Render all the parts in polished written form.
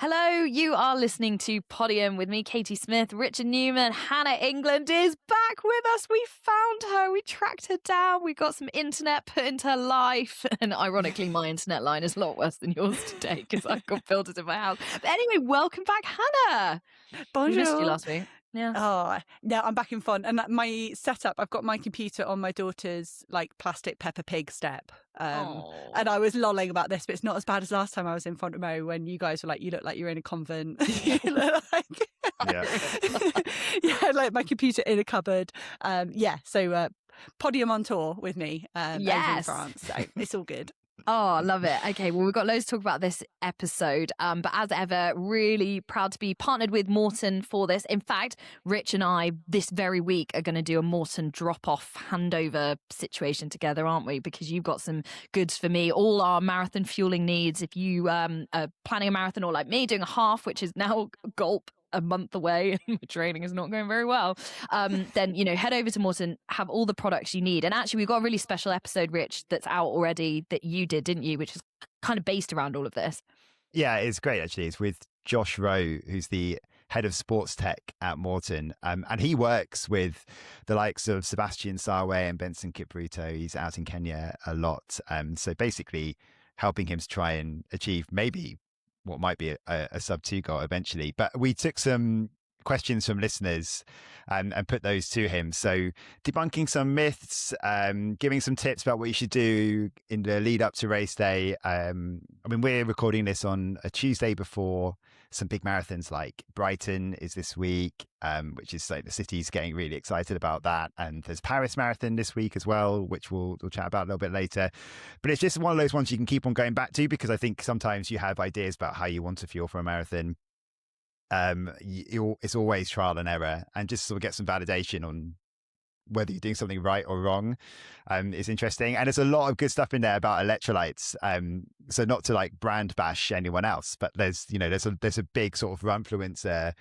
Hello, you are listening to Podium with me, Katie Smith. Richard Newman. Hannah England is back with us. We found her. We tracked her down. We got some internet put into her life. And ironically, my internet line is a lot worse than yours today because I've got filters in my house. But anyway, welcome back, Hannah. Bonjour. We missed you last week. Yeah. Oh, no, I'm back in fun. And my setup, I've got my computer on my daughter's plastic Peppa Pig step. And I was lolling about this, but it's not as bad as last time I was in Front Row when you guys were like, you look like you're in a convent. You look like... yeah, like my computer in a cupboard. So Podium on tour with me over in France. So it's all good. Oh, I love it. Okay, well, we've got loads to talk about this episode. But as ever, really proud to be partnered with Morton for this. In fact, Rich and I this very week are going to do a Morton drop-off handover situation together, aren't we? Because you've got some goods for me, all our marathon fueling needs. If you are planning a marathon or like me, doing a half, which is now gulp, a month away and my training is not going very well, then, head over to Morton, have all the products you need. And actually, we've got a really special episode, Rich, that's out already that you did, didn't you? Which is kind of based around all of this. Yeah, it's great, actually. It's with Josh Rowe, who's the head of sports tech at Morton. And he works with the likes of Sebastian Sawe and Benson Kipruto. He's out in Kenya a lot. So basically helping him to try and achieve maybe what might be a sub-2 goal eventually. But we took some questions from listeners and put those to him. So debunking some myths, giving some tips about what you should do in the lead up to race day. We're recording this on a Tuesday before some big marathons like Brighton is this week, which is like the city's getting really excited about that. And there's Paris Marathon this week as well, which we'll chat about a little bit later. But it's just one of those ones you can keep on going back to, because I think sometimes you have ideas about how you want to fuel for a marathon. It's always trial and error, and just sort of get some validation on whether you're doing something right or wrong is interesting. And there's a lot of good stuff in there about electrolytes. So not to like brand bash anyone else, but there's a big sort of influencer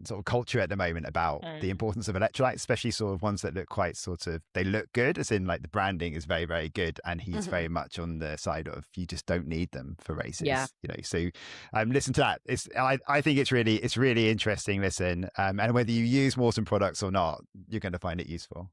sort of culture at the moment about the importance of electrolytes, especially sort of ones that look quite they look good, as in like the branding is very, very good. And he's very much on the side of you just don't need them for races. Yeah. So listen to that. I think it's really interesting. Listen, and whether you use Morton products or not, you're going to find it useful.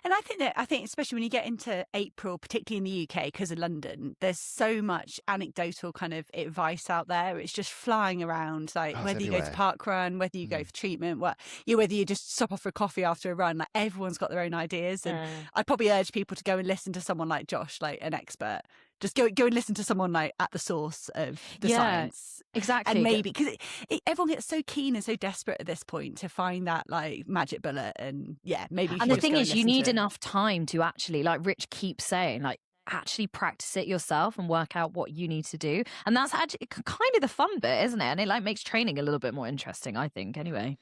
And I think especially when you get into April, particularly in the UK, because of London, there's so much anecdotal kind of advice out there. It's just flying around, like whether you go to park run, whether you go for treatment, whether you just stop off for a coffee after a run. Like everyone's got their own ideas. And I'd probably urge people to go and listen to someone like Josh, like an expert. Just go and listen to someone like at the source of the science. Exactly. And maybe, because everyone gets so keen and so desperate at this point to find that like magic bullet. And maybe. And the thing is, you need enough time to actually, like Rich keeps saying, like actually practice it yourself and work out what you need to do. And that's actually kind of the fun bit, isn't it? And it like makes training a little bit more interesting, I think, anyway.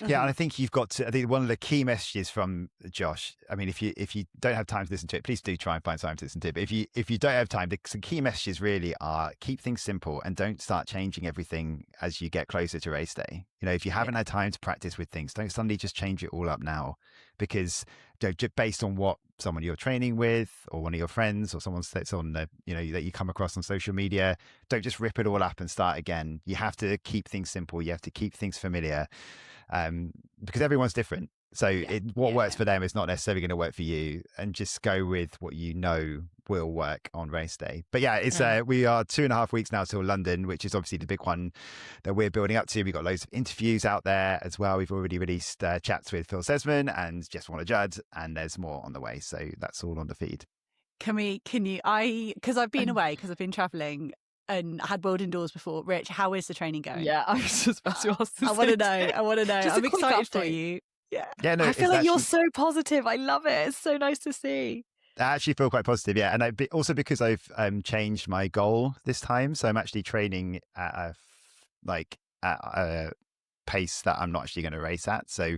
Yeah, and I think you've got to. I think one of the key messages from Josh. I mean, if you don't have time to listen to it, please do try and find time to listen to it. But if you don't have time, the key messages really are keep things simple and don't start changing everything as you get closer to race day. If you haven't had time to practice with things, don't suddenly just change it all up now, because just based on what someone you're training with or one of your friends or someone that's on the that you come across on social media, don't just rip it all up and start again. You have to keep things simple. You have to keep things familiar. Because everyone's different. So what works for them is not necessarily going to work for you, and just go with what you know will work on race day. But we are 2.5 weeks now till London, which is obviously the big one that we're building up to. We've got loads of interviews out there as well. We've already released chats with Phil Sesman and Jess Warner-Judd, and there's more on the way. So that's all on the feed. Because I've been away, because I've been traveling and had World Indoors before. Rich, how is the training going? Yeah, I was just about to ask. I want to know. I'm excited for you. Yeah, no, I feel like you're so positive. I love it. It's so nice to see. I actually feel quite positive, yeah. And also because I've changed my goal this time, so I'm actually training at a pace that I'm not actually going to race at. So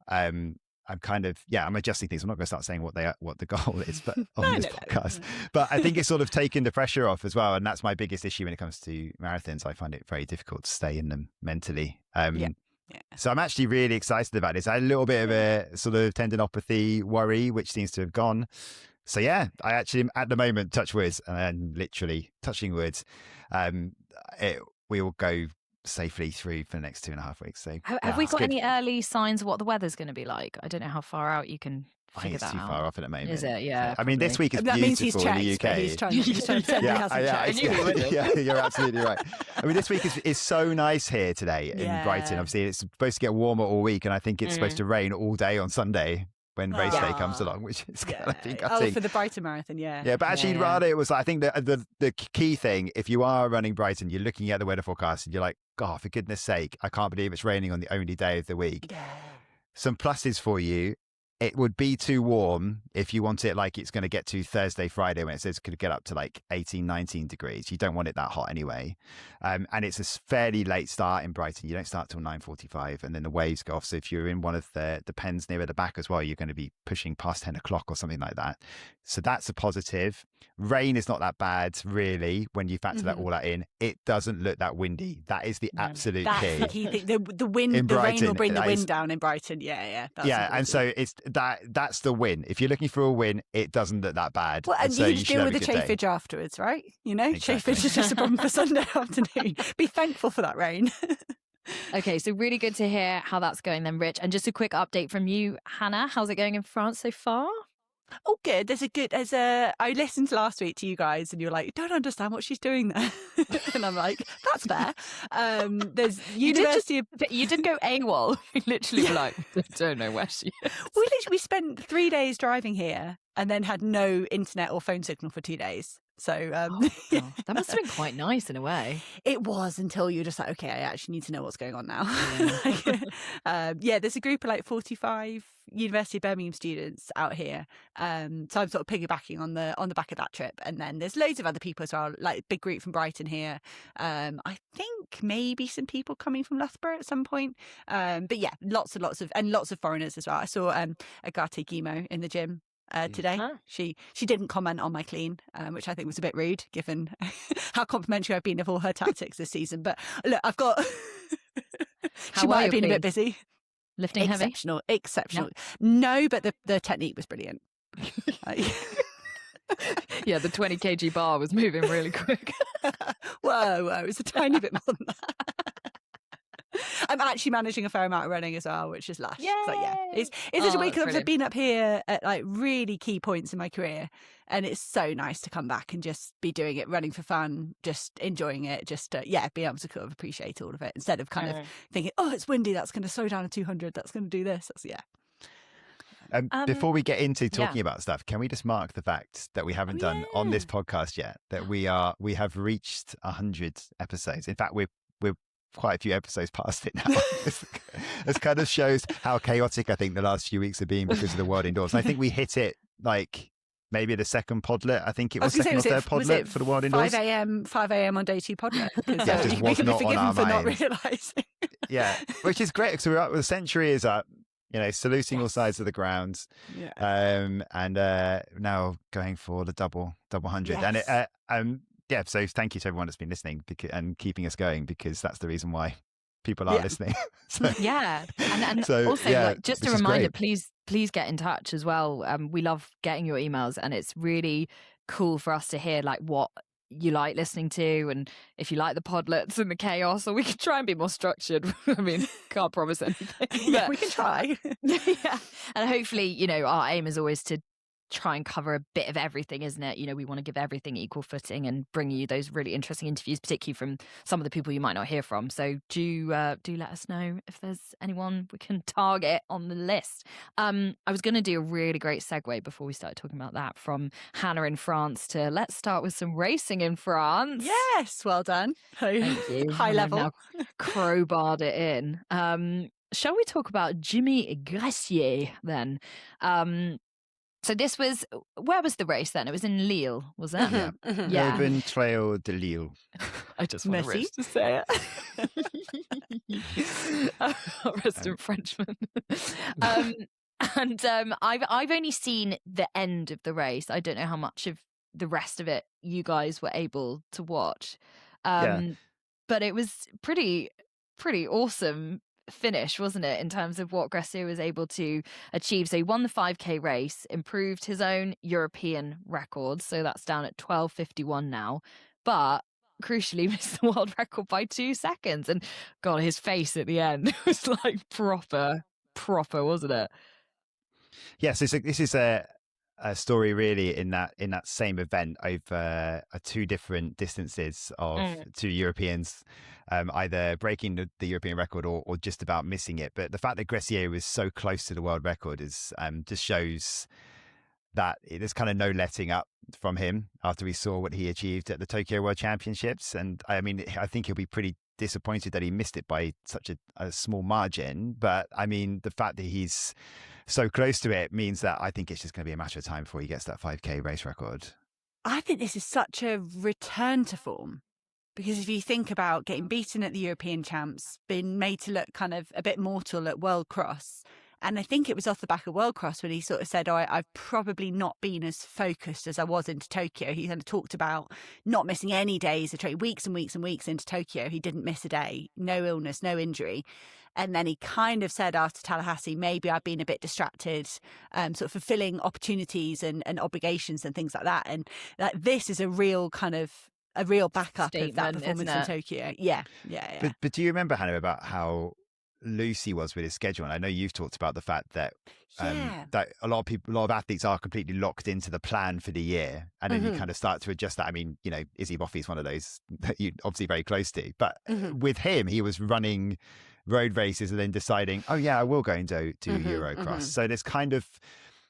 I'm kind of, I'm adjusting things. I'm not going to start saying what the goal is, but on this podcast. No. But I think it's sort of taken the pressure off as well. And that's my biggest issue when it comes to marathons. I find it very difficult to stay in them mentally. So I'm actually really excited about this. I had a little bit of a sort of tendinopathy worry, which seems to have gone. So I actually, at the moment, touch wood, and literally touching wood, we will go safely through for the next 2.5 weeks. So have we got any early signs of what the weather's going to be like? I don't know how far out you can figure that out. It's too far off at the moment. Is it? Yeah. I mean, this week is that beautiful means he's checked, in the UK. He's trying to send yeah, you're absolutely right. I mean, this week is so nice here today in Brighton. Obviously, it's supposed to get warmer all week, and I think it's supposed to rain all day on Sunday when race day comes along, which is going to be gutting. Oh, for the Brighton Marathon, yeah. But actually, rather, it was like, I think the key thing, if you are running Brighton, you're looking at the weather forecast and you're like, God, for goodness sake, I can't believe it's raining on the only day of the week. Yeah. Some pluses for you. It would be too warm if you want it like it's going to get to Thursday, Friday when it says it could get up to like 18, 19 degrees. You don't want it that hot anyway. And it's a fairly late start in Brighton. You don't start till 9:45 and then the waves go off. So if you're in one of the pens near the back as well, you're going to be pushing past 10 o'clock or something like that. So that's a positive. Rain is not that bad, really, when you factor that all that in. It doesn't look that windy. That is the absolute key. The key thing. The wind, the rain will bring the wind down in Brighton. Yeah. And so it's that's the win. If you're looking for a win, it doesn't look that bad. Well, and so you deal with the chafage afterwards, right? You know, exactly. Chafage is just a problem for Sunday afternoon. Be thankful for that rain. Okay, so really good to hear how that's going then, Rich. And just a quick update from you, Hannah. How's it going in France so far? Oh, good. I listened last week to you guys and you're like, don't understand what she's doing there. And I'm like, that's fair. There's University you did go AWOL. You literally were like, I don't know where she is. We spent 3 days driving here and then had no internet or phone signal for 2 days. So that must have been quite nice in a way. It was, until you're just like, okay, I actually need to know what's going on now. There's a group of like 45 University of Birmingham students out here. So I'm sort of piggybacking on the back of that trip. And then there's loads of other people as well, like big group from Brighton here. I think maybe some people coming from Loughborough at some point. But yeah, lots of foreigners as well. I saw Agate Guimau in the gym today. She didn't comment on my clean, which I think was a bit rude given how complimentary I've been of all her tactics this season. But look, I've got she might have been a bit busy. Lifting heavy? Exceptional. No, but the technique was brilliant. Yeah, the 20 kg bar was moving really quick. Whoa, it was a tiny bit more than that. I'm actually managing a fair amount of running as well, which is lush. Yay! So yeah, it's just a week that I've been up here at like really key points in my career, and it's so nice to come back and just be doing it, running for fun, just enjoying it, just to, be able to kind of appreciate all of it instead of kind of thinking, oh, it's windy, that's going to slow down to 200, that's going to do this. Before we get into talking about stuff, can we just mark the fact that we haven't done on this podcast yet that we have reached 100 episodes. In fact, we're quite a few episodes past it now. This kind of shows how chaotic I think the last few weeks have been because of the world indoors. And I think we hit it like maybe the second podlet. I think it was second or third podlet for the world indoors. 5 a.m. on day 2 podlet. We can be forgiven for not realising. Yeah, which is great because we're up. The century is up. You know, saluting all sides of the ground, and now going for the double 100. Yes. And so thank you to everyone that's been listening and keeping us going, because that's the reason why people are listening. And so, also just a reminder, please get in touch as well. We love getting your emails, and it's really cool for us to hear like what you like listening to, and if you like the podlets and the chaos, or we can try and be more structured. I mean, can't promise anything. Yeah, we can try. And hopefully, you know, our aim is always to try and cover a bit of everything, isn't it? You know, we want to give everything equal footing and bring you those really interesting interviews, particularly from some of the people you might not hear from. So do let us know if there's anyone we can target on the list. I was going to do a really great segue before we started talking about that, from Hannah in France to let's start with some racing in France. Yes, well done. Thank you. High level. Now crowbarred it in. Shall we talk about Jimmy Gressier then? So this was, where was the race then? It was in Lille, was it? Yeah. Urban Trail de Lille. I just want Rich to say it. Resident Frenchman. I've only seen the end of the race. I don't know how much of the rest of it you guys were able to watch. But it was pretty awesome finish, wasn't it, in terms of what Gressier was able to achieve. So he won the 5k race, improved his own European record, so that's down at 12:51 now, but crucially missed the world record by 2 seconds. And God, his face at the end was like proper, wasn't it? Yes, this is a story really in that same event over 2 different distances of 2 Europeans, either breaking the European record or just about missing it. But the fact that Gressier was so close to the world record is just shows that there's kind of no letting up from him after we saw what he achieved at the Tokyo World Championships. And I mean, I think he'll be pretty disappointed that he missed it by such a small margin. But I mean, the fact that he's so close to it means that I think it's just going to be a matter of time before he gets that 5K race record. I think this is such a return to form, because if you think about getting beaten at the European champs, being made to look kind of a bit mortal at World Cross, and I think it was off the back of World Cross when he sort of said, I've probably not been as focused as I was into Tokyo. He kind of talked about not missing any days of training, weeks and weeks and weeks into Tokyo. He didn't miss a day, no illness, no injury. And then he kind of said after Tallahassee, maybe I've been a bit distracted, sort of fulfilling opportunities and obligations and things like that. And this is a real backup Statement, of that performance in Tokyo. Yeah. But do you remember, Hannah, about how loose he was with his schedule? And I know you've talked about the fact that that a lot of athletes are completely locked into the plan for the year, and then you kind of start to adjust that. I mean, you know, Izzy Boffey's one of those that you're obviously very close to, but with him, he was running road races and then deciding, oh yeah, I will go and do Eurocross. So there's kind of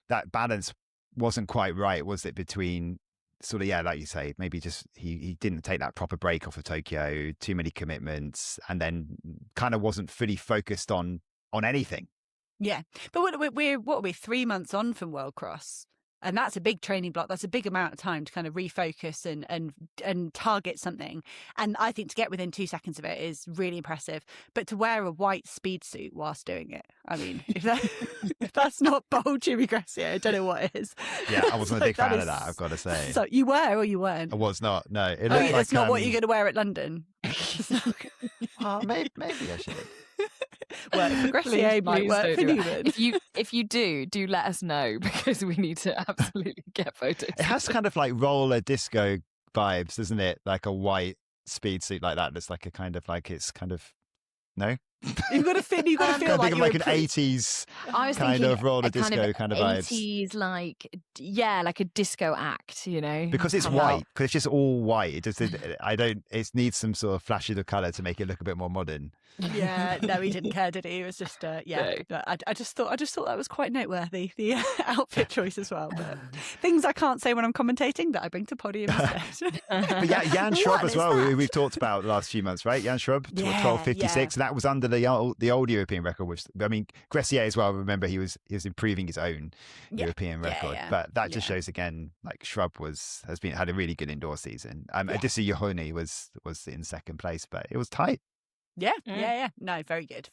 that balance wasn't quite right, was it, between sort of, yeah, like you say, maybe just he didn't take that proper break off of Tokyo, too many commitments, and then kind of wasn't fully focused on anything. Yeah, but we're 3 months on from World Cross, and that's a big training block. That's a big amount of time to kind of refocus and target something. And I think to get within 2 seconds of it is really impressive. But to wear a white speed suit whilst doing it, I mean, if that's not bold Jimmy Gressier, I don't know what is. Yeah, I wasn't a big fan of that, I've got to say. So you were or you weren't? I was not. No, it looked like that's not what you're going to wear at London. Maybe I should. Well, Gressier might work for Newman. If you do let us know, because we need to absolutely get photos. It has kind of like roller disco vibes, doesn't it? Like a white speed suit like that. That's like a kind of like, it's kind of, no? You've got to feel like you're like an 80s kind of roller disco kind of vibes. 80s, like a disco act, you know, because it's white, because it's just all white. It needs some sort of flashes of colour to make it look a bit more modern. Yeah, no, he didn't care, did he? It was just no. I just thought that was quite noteworthy, the outfit choice as well. But things I can't say when I'm commentating that I bring to Podium instead. But yeah, Jan Schrob as well. We've talked about the last few months, right? Jan Schrob, 12:56, and that was under the old European record. Which, I mean, Gressier as well. Remember, he was improving his own European record, but that just shows again, like Schrob had a really good indoor season. Odysseus Yohoni was in second place, but it was tight. Yeah. No, very good.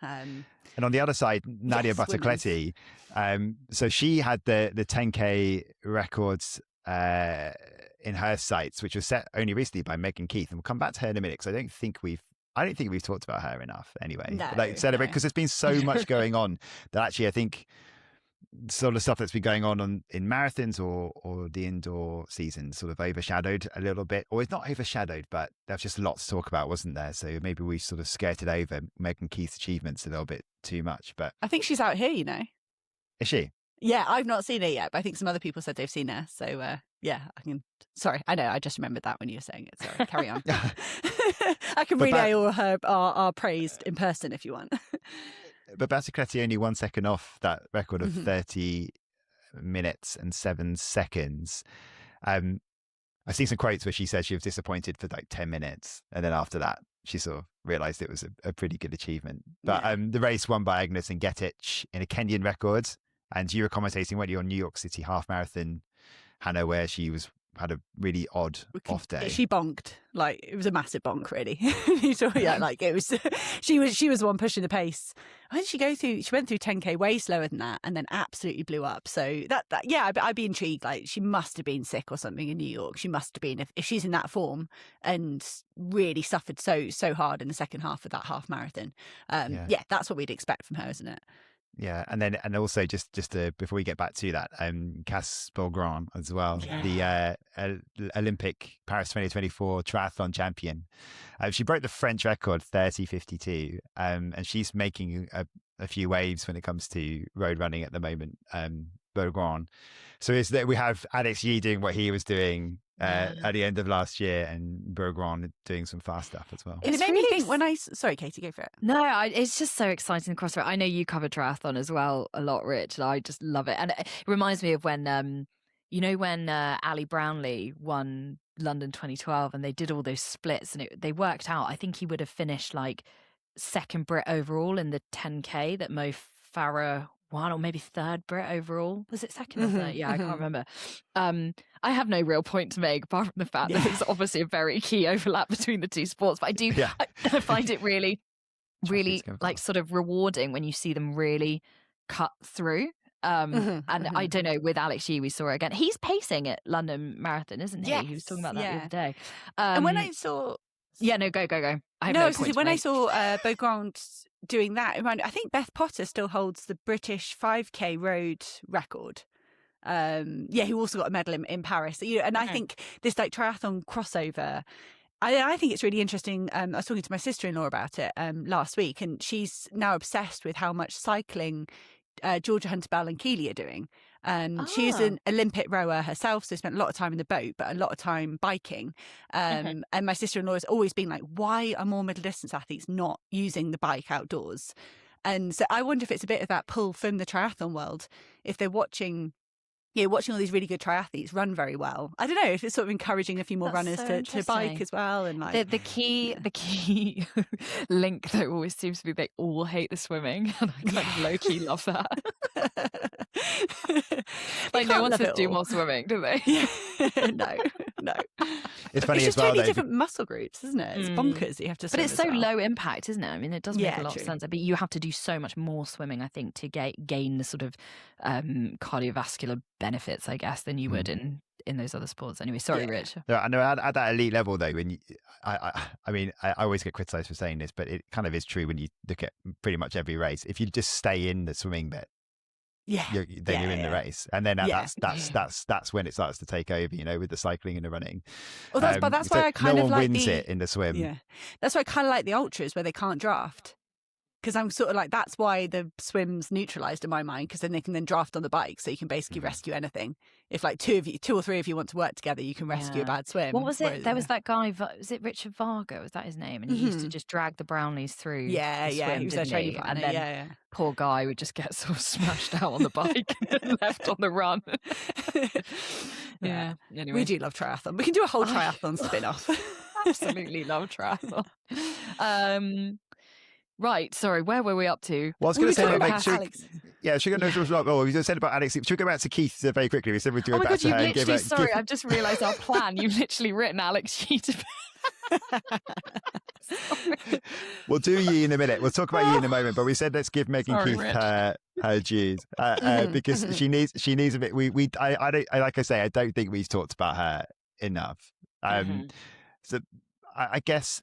And on the other side, Nadia Battocletti, so she had the 10K records in her sights, which was set only recently by Megan Keith, and we'll come back to her in a minute because I don't think we've talked about her enough anyway. Celebrate, because there's been so much going on that actually I think sort of stuff that's been going on in marathons or the indoor season sort of overshadowed a little bit, or it's not overshadowed, but there's just lots to talk about, wasn't there? So maybe we sort of skirted over Megan Keith's achievements a little bit too much. But I think she's out here, you know. Is she? Yeah, I've not seen her yet, but I think some other people said they've seen her. So yeah, I can. Sorry, I know. I just remembered that when you were saying it. Sorry, carry on. I can relay all our praise in person if you want. But Battocletti only 1 second off that record of 30 minutes and 7 seconds. I've seen some quotes where she said she was disappointed for like 10 minutes. And then after that, she sort of realised it was a pretty good achievement. But the race won by Agnes and Getich in a Kenyan record. And you were commentating, weren't you, on New York City half marathon, Hannah, where she had a really odd off day. She bonked, like it was a massive bonk, really. Like it was. She was the one pushing the pace. How did she go through? She went through 10K way slower than that, and then absolutely blew up. So I'd be intrigued. Like she must have been sick or something in New York. She must have been if she's in that form and really suffered so hard in the second half of that half marathon. That's what we'd expect from her, isn't it? Yeah, and also just before we get back to that, Cass Belgrand as well, the Olympic Paris 2024 triathlon champion. She broke the French record 30:52, and she's making a few waves when it comes to road running at the moment. Belgrand. So is that we have Alex Yee doing what he was doing at the end of last year, and Belgrand doing some fast stuff as well. And it made me think when sorry, Katie, go for it. No, it's just so exciting across. I know you cover triathlon as well a lot, Rich, and I just love it. And it reminds me of when, when Ali Brownlee won London 2012 and they did all those splits and they worked out, I think he would have finished like second Brit overall in the 10K that Mo Farah won, or maybe third Brit overall. Was it second or third? Yeah, I can't remember. I have no real point to make apart from the fact that there's obviously a very key overlap between the two sports. But I find it really, really like sort of rewarding when you see them really cut through. And I don't know, with Alex Yee, we saw it again. He's pacing at London Marathon, isn't he? Yes, He was talking about that the other day. And when I saw... Yeah, no, go. When I saw Beaugrand doing that, I think Beth Potter still holds the British 5K road record. Who also got a medal in Paris. And I think this like triathlon crossover, I think it's really interesting. I was talking to my sister-in-law about it last week, and she's now obsessed with how much cycling Georgia Hunter-Bell and Keeley are doing. She's an Olympic rower herself, so spent a lot of time in the boat, but a lot of time biking. And my sister-in-law has always been like, why are more middle distance athletes not using the bike outdoors? And so I wonder if it's a bit of that pull from the triathlon world, if they're watching all these really good triathletes run very well. I don't know if it's sort of encouraging a few more runners to bike as well. And like the key link though always seems to be they all hate the swimming, and I kind of low key love that. Like no one says do more swimming, do they? No. It's funny it's just as well. Totally different muscle groups, isn't it? It's bonkers that you have to swim. But it's so low impact, isn't it? I mean, it does make a lot of sense. But you have to do so much more swimming, I think, to gain the sort of cardiovascular benefits, I guess, than you would in those other sports. Anyway, sorry, Rich. No, I know at that elite level though, when I always get criticised for saying this, but it kind of is true when you look at pretty much every race. If you just stay in the swimming bit, you're in the race, and then that's when it starts to take over, with the cycling and the running. Well, that's why I kind of like wins it in the swim. Yeah, that's why I kind of like the ultras where they can't draft, because I'm sort of like, that's why the swim's neutralised in my mind, because then they can then draft on the bike, so you can basically rescue anything. If like two or three of you want to work together, you can rescue a bad swim. What was it? There was that guy, was it Richard Varga? Was that his name? And he used to just drag the Brownies through. Yeah, swim, he was their training partner. And then poor guy would just get sort of smashed out on the bike and left on the run. Anyway. We do love triathlon. We can do a whole triathlon spin-off. Absolutely love triathlon. Right, sorry, where were we up to? Well, I was going to say, Alex. Yeah, should we go said about Alex. Should we go back to Keith very quickly? We said we'd do it back to her. I've just realised our plan. You've literally written Alex Yee to... We'll do Yee in a minute. We'll talk about Yee in a moment. But we said let's give Megan Keith her dues because she needs a bit. Like I say, I don't think we've talked about her enough. So I guess,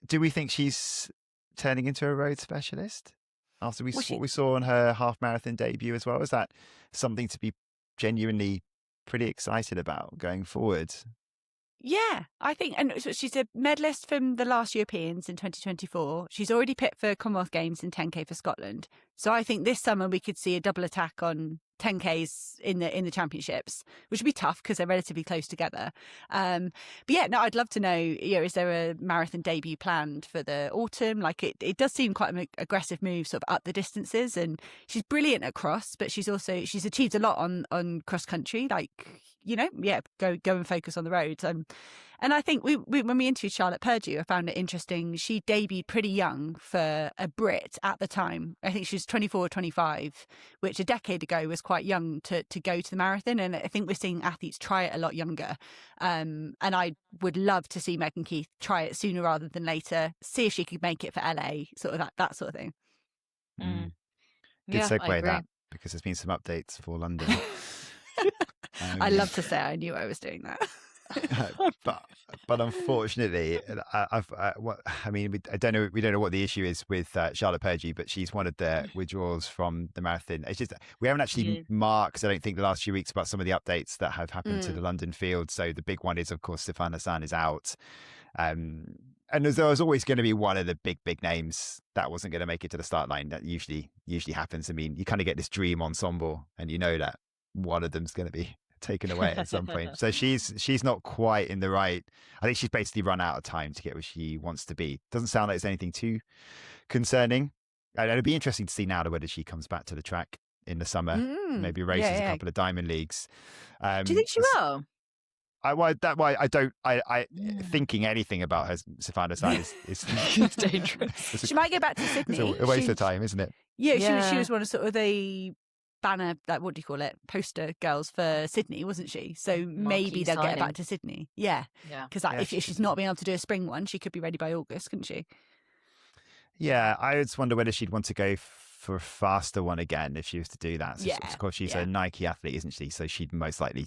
do we think she's turning into a road specialist after what we saw on her half marathon debut as well? Is that something to be genuinely pretty excited about going forward? Yeah, I think, and she's a medalist from the last Europeans in 2024. She's already picked for Commonwealth Games in 10K for Scotland. So I think this summer we could see a double attack on 10Ks in the championships, which would be tough because they're relatively close together. But yeah, no, I'd love to know, is there a marathon debut planned for the autumn? Like it does seem quite an aggressive move, sort of up the distances, and she's brilliant at cross, but she's achieved a lot on cross country, like, go and focus on the roads. And I think when we interviewed Charlotte Purdue, I found it interesting. She debuted pretty young for a Brit at the time. I think she was 24 or 25, which a decade ago was quite young to go to the marathon. And I think we're seeing athletes try it a lot younger. And I would love to see Megan Keith try it sooner rather than later, see if she could make it for LA, sort of that sort of thing. Good segue that, because there's been some updates for London. I love to say I knew I was doing that. but unfortunately, I don't know. We don't know what the issue is with Charlotte Purdy, but she's one of the withdrawals from the marathon. It's just we haven't actually marked, I don't think, the last few weeks about some of the updates that have happened to the London field. So the big one is, of course, Stéphane Hassan is out. And there was always going to be one of the big names that wasn't going to make it to the start line. That usually happens. I mean, you kind of get this dream ensemble, and you know that one of them's going to be taken away at some point. So she's not quite in the right. I think she's basically run out of time to get where she wants to be. Doesn't sound like it's anything too concerning. And it'll be interesting to see now whether she comes back to the track in the summer, maybe races a couple of Diamond Leagues. Do you think she will? Thinking anything about her, Stéphane Hassan is dangerous. She might go back to Sydney. It's a waste of time, isn't it? Yeah, she was one of sort of the banner, like, what do you call it, poster girls for Sydney, wasn't she? So maybe they'll get her back to Sydney. Yeah. Because if she's not being able to do a spring one, she could be ready by August, couldn't she? Yeah, I just wonder whether she'd want to go for a faster one again if she was to do that. So of course, she's a Nike athlete, isn't she? So she'd most likely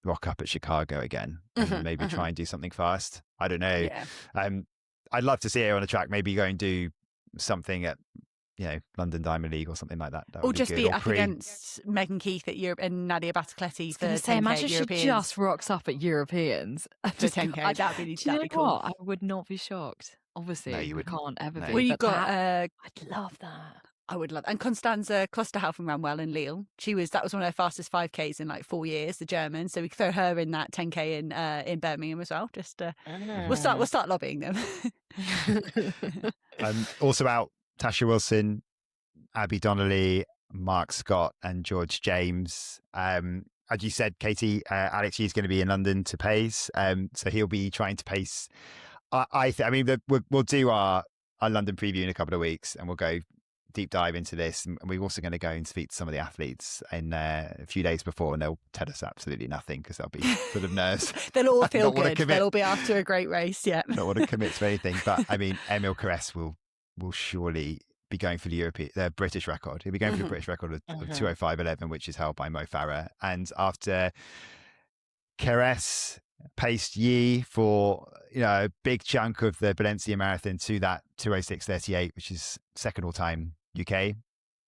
rock up at Chicago again and maybe try and do something fast. I don't know. I'd love to see her on the track, maybe go and do something at London Diamond League or something like that. Or just be up against Megan Keith at Europe and Nadia Battocletti for 10K imagine Europeans. She just rocks up at Europeans for 10K. That'd be cool. What? I would not be shocked. Obviously, you can't ever be. Well, you got. I'd love that. I would love. And Constanze Klosterhaufen ran well in Lille. That was one of her fastest 5Ks in like 4 years. The German, so we could throw her in that 10K in Birmingham as well. Just we'll start lobbying them. Also out, Tasha Wilson, Abby Donnelly, Mark Scott, and George James. As you said, Katie, Alex Yee's going to be in London to pace, so he'll be trying to pace. We'll do our London preview in a couple of weeks, and we'll go deep dive into this. And we're also going to go and speak to some of the athletes in a few days before, and they'll tell us absolutely nothing because they'll be full of nerves. They'll all feel good. They'll all be after a great race. Yeah, not want to commit to anything. But I mean, Emil Caresse will surely be going for the British record. He'll be going for the British record of 2:05.11, which is held by Mo Farah. And after Caresse paced Yee for a big chunk of the Valencia Marathon to that 2:06.38, which is second all time UK,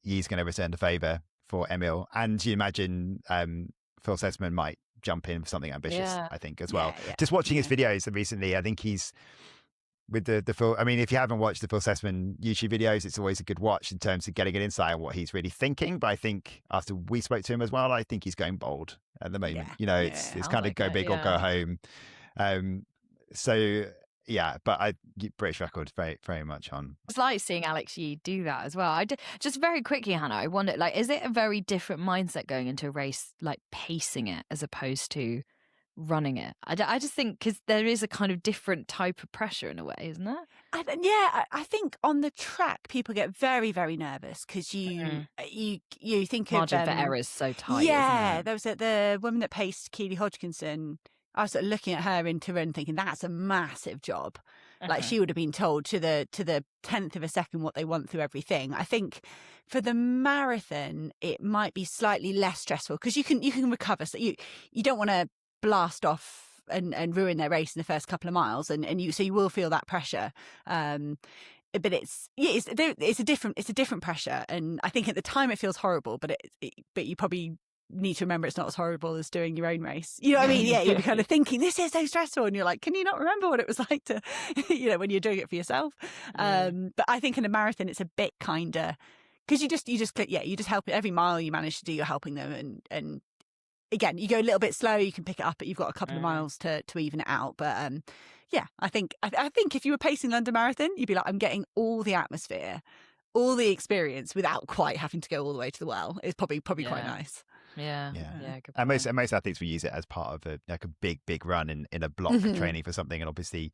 Yee's going to return the favour for Emil. And you imagine Phil Sesman might jump in for something ambitious, I think, as well. Just watching his videos recently, I think he's with the Phil. I mean, if you haven't watched the Phil Sesman YouTube videos, it's always a good watch in terms of getting an insight on what he's really thinking. But I think after we spoke to him as well, I think he's going bold at the moment. It's kind of go big or go home. But British record very, very much on. It's like seeing Alex Yee do that as well. Just very quickly, Hannah, I wonder, is it a very different mindset going into a race, like pacing it as opposed to running it? I just think because there is a kind of different type of pressure in a way, isn't there? I think on the track people get very, very nervous because you think margin for error is so tight. Yeah, there was the woman that paced Keely Hodgkinson. I was sort of looking at her in Turin thinking that's a massive job. Like she would have been told to the 10th of a second what they want through everything. I think for the marathon it might be slightly less stressful because you can recover. So you don't want to blast off and ruin their race in the first couple of miles, and you will feel that pressure. But it's a different pressure, and I think at the time it feels horrible. But you probably need to remember it's not as horrible as doing your own race. You know what I mean? Yeah, you're kind of thinking this is so stressful, and you're like, can you not remember what it was like to, when you're doing it for yourself? But I think in a marathon it's a bit kinder because you just help every mile you manage to do, you're helping them, and again, you go a little bit slow, you can pick it up, but you've got a couple of miles to even it out. But I think if you were pacing London Marathon, you'd be like, I'm getting all the atmosphere, all the experience without quite having to go all the way to the well. It's probably quite nice. Yeah. Good and most athletes will use it as part of a big run in a block training for something. And obviously,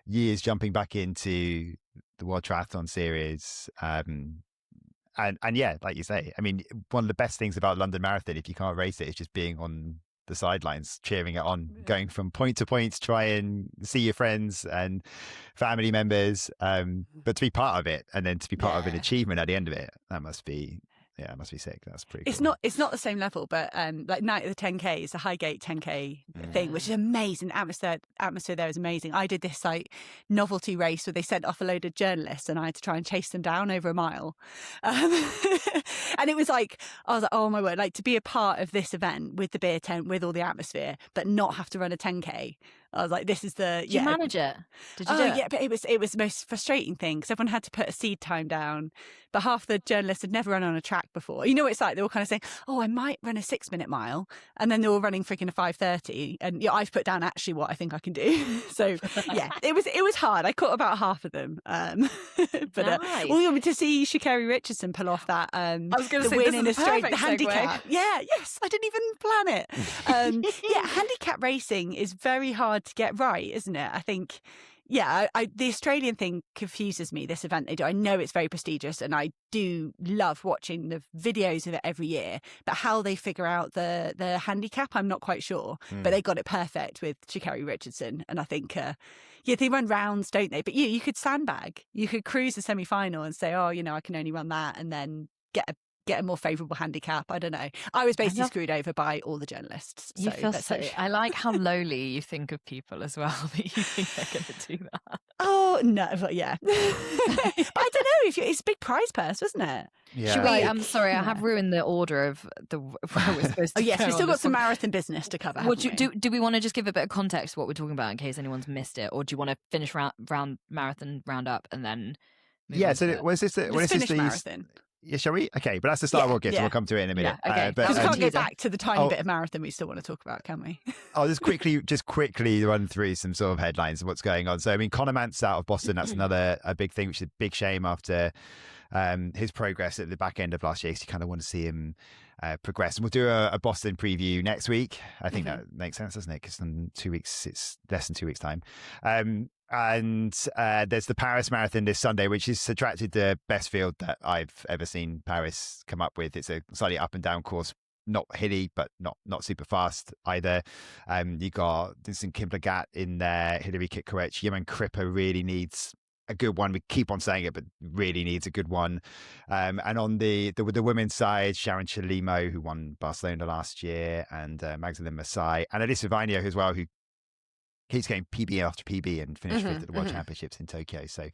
years jumping back into the World Triathlon Series. And yeah, like you say, I mean, one of the best things about London Marathon, if you can't race it, is just being on the sidelines, cheering it on, going from point to point to try and see your friends and family members. But to be part of it and then to be part of an achievement at the end of it, that must be Yeah, it must be sick. That's pretty It's cool. not the same level, but like Night of the 10K is a Highgate 10K thing, which is amazing. Atmosphere there is amazing. I did this like novelty race where they sent off a load of journalists and I had to try and chase them down over a mile. And it was like, I was like, oh my word, like to be a part of this event with the beer tent, with all the atmosphere, but not have to run a 10K. I was like, this is the... Did you manage it? Did you do it? Yeah, but it was the most frustrating thing because everyone had to put a seed time down, but half the journalists had never run on a track before. You know what it's like? They were kind of saying, oh, I might run a 6-minute mile, and then they were running freaking a 5:30, and I've put down actually what I think I can do. So yeah, it was hard. I caught about half of them, but nice. to see Sha'Carri Richardson pull off that I was going to the say, win this in a is a straight, perfect the handicap. segue. Yeah, yes, I didn't even plan it. Yeah, handicap racing is very hard to get right, isn't it? I think, yeah, the Australian thing confuses me, this event they do. I know it's very prestigious and I do love watching the videos of it every year, but how they figure out the handicap, I'm not quite sure. But they got it perfect with Sha'Carri Richardson. And I think, they run rounds, don't they? But you could sandbag. You could cruise the semi-final and say, oh, I can only run that, and then get a more favourable handicap. I don't know. I was basically screwed over by all the journalists. You feel so. I like how lowly you think of people as well, that you think they're going to do that. Oh no, but yeah. But I don't know if it's a big prize purse, wasn't it? Yeah. Should we? I'm sorry, I have ruined the order of where we're supposed to. Oh yes, go we've still on got this some one. marathon business to cover. Do we want to just give a bit of context to what we're talking about in case anyone's missed it, or do you want to finish marathon roundup and then? Yeah. So was this finish marathon? Yeah, shall we? Okay, but that's the Stawell Gift. Yeah. We'll come to it in a minute. Yeah, okay. Because we can't go teaser. back to the tiny bit of marathon we still want to talk about, can we? I'll just quickly run through some sort of headlines of what's going on. So, I mean, Conor Mantz out of Boston, that's a big thing, which is a big shame after his progress at the back end of last year. So you kind of want to see him progress. And we'll do a Boston preview next week. I think that makes sense, doesn't it? Because in 2 weeks, it's less than 2 weeks' time. And there's the Paris Marathon this Sunday, which has attracted the best field that I've ever seen Paris come up with. It's a slightly up and down course, not hilly, but not super fast either. You got Vincent Kiplagat in there, Hillary Kikkoech. Yemen Cripper really needs a good one. We keep on saying it, but really needs a good one. And on the women's side, Sharon Chalimo, who won Barcelona last year, and Magdalene Masai, and Alyssa Vigneault as well, who keeps getting PB after PB and finished fifth at the World Championships in Tokyo. So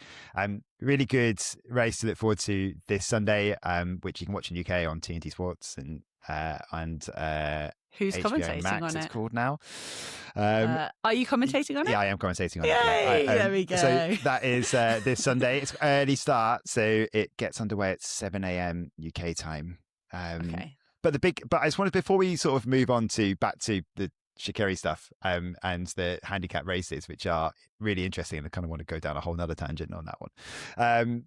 really good race to look forward to this Sunday, which you can watch in the UK on TNT Sports and who's HBO commentating Max, on it's it? called now. Are you commentating on it? Yeah, I am commentating on it. Yay, Yeah. there we go. So that is this Sunday. It's early start, so it gets underway at 7 a.m. UK time. Okay. But I just wanted, before we sort of move on back to the Sha'Carri stuff and the handicap races, which are really interesting, and I kind of want to go down a whole nother tangent on that one.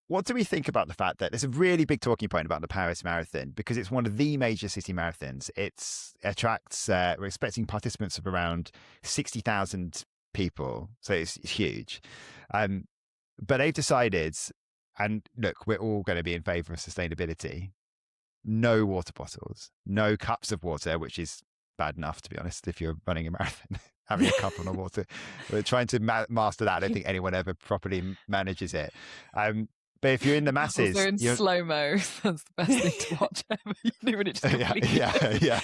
What do we think about the fact that there's a really big talking point about the Paris Marathon, because it's one of the major city marathons? It attracts, we're expecting participants of around 60,000 people, so it's huge. But they've decided, and look, we're all going to be in favour of sustainability, no water bottles, no cups of water, which is bad enough, to be honest, if you're running a marathon, having a cup on the water. We're trying to master that. I don't think anyone ever properly manages it. But if you're in the masses, also in slow mo, that's the best thing to watch ever. You know, when it just yeah.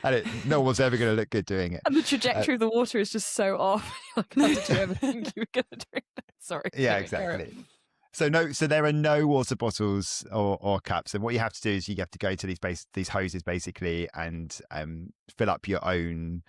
And no one's ever going to look good doing it. And the trajectory of the water is just so off. Like, how did you ever think you were going to drink that? Sorry. Yeah, exactly. So there are no water bottles or cups, and what you have to do is you have to go to these hoses basically and fill up your own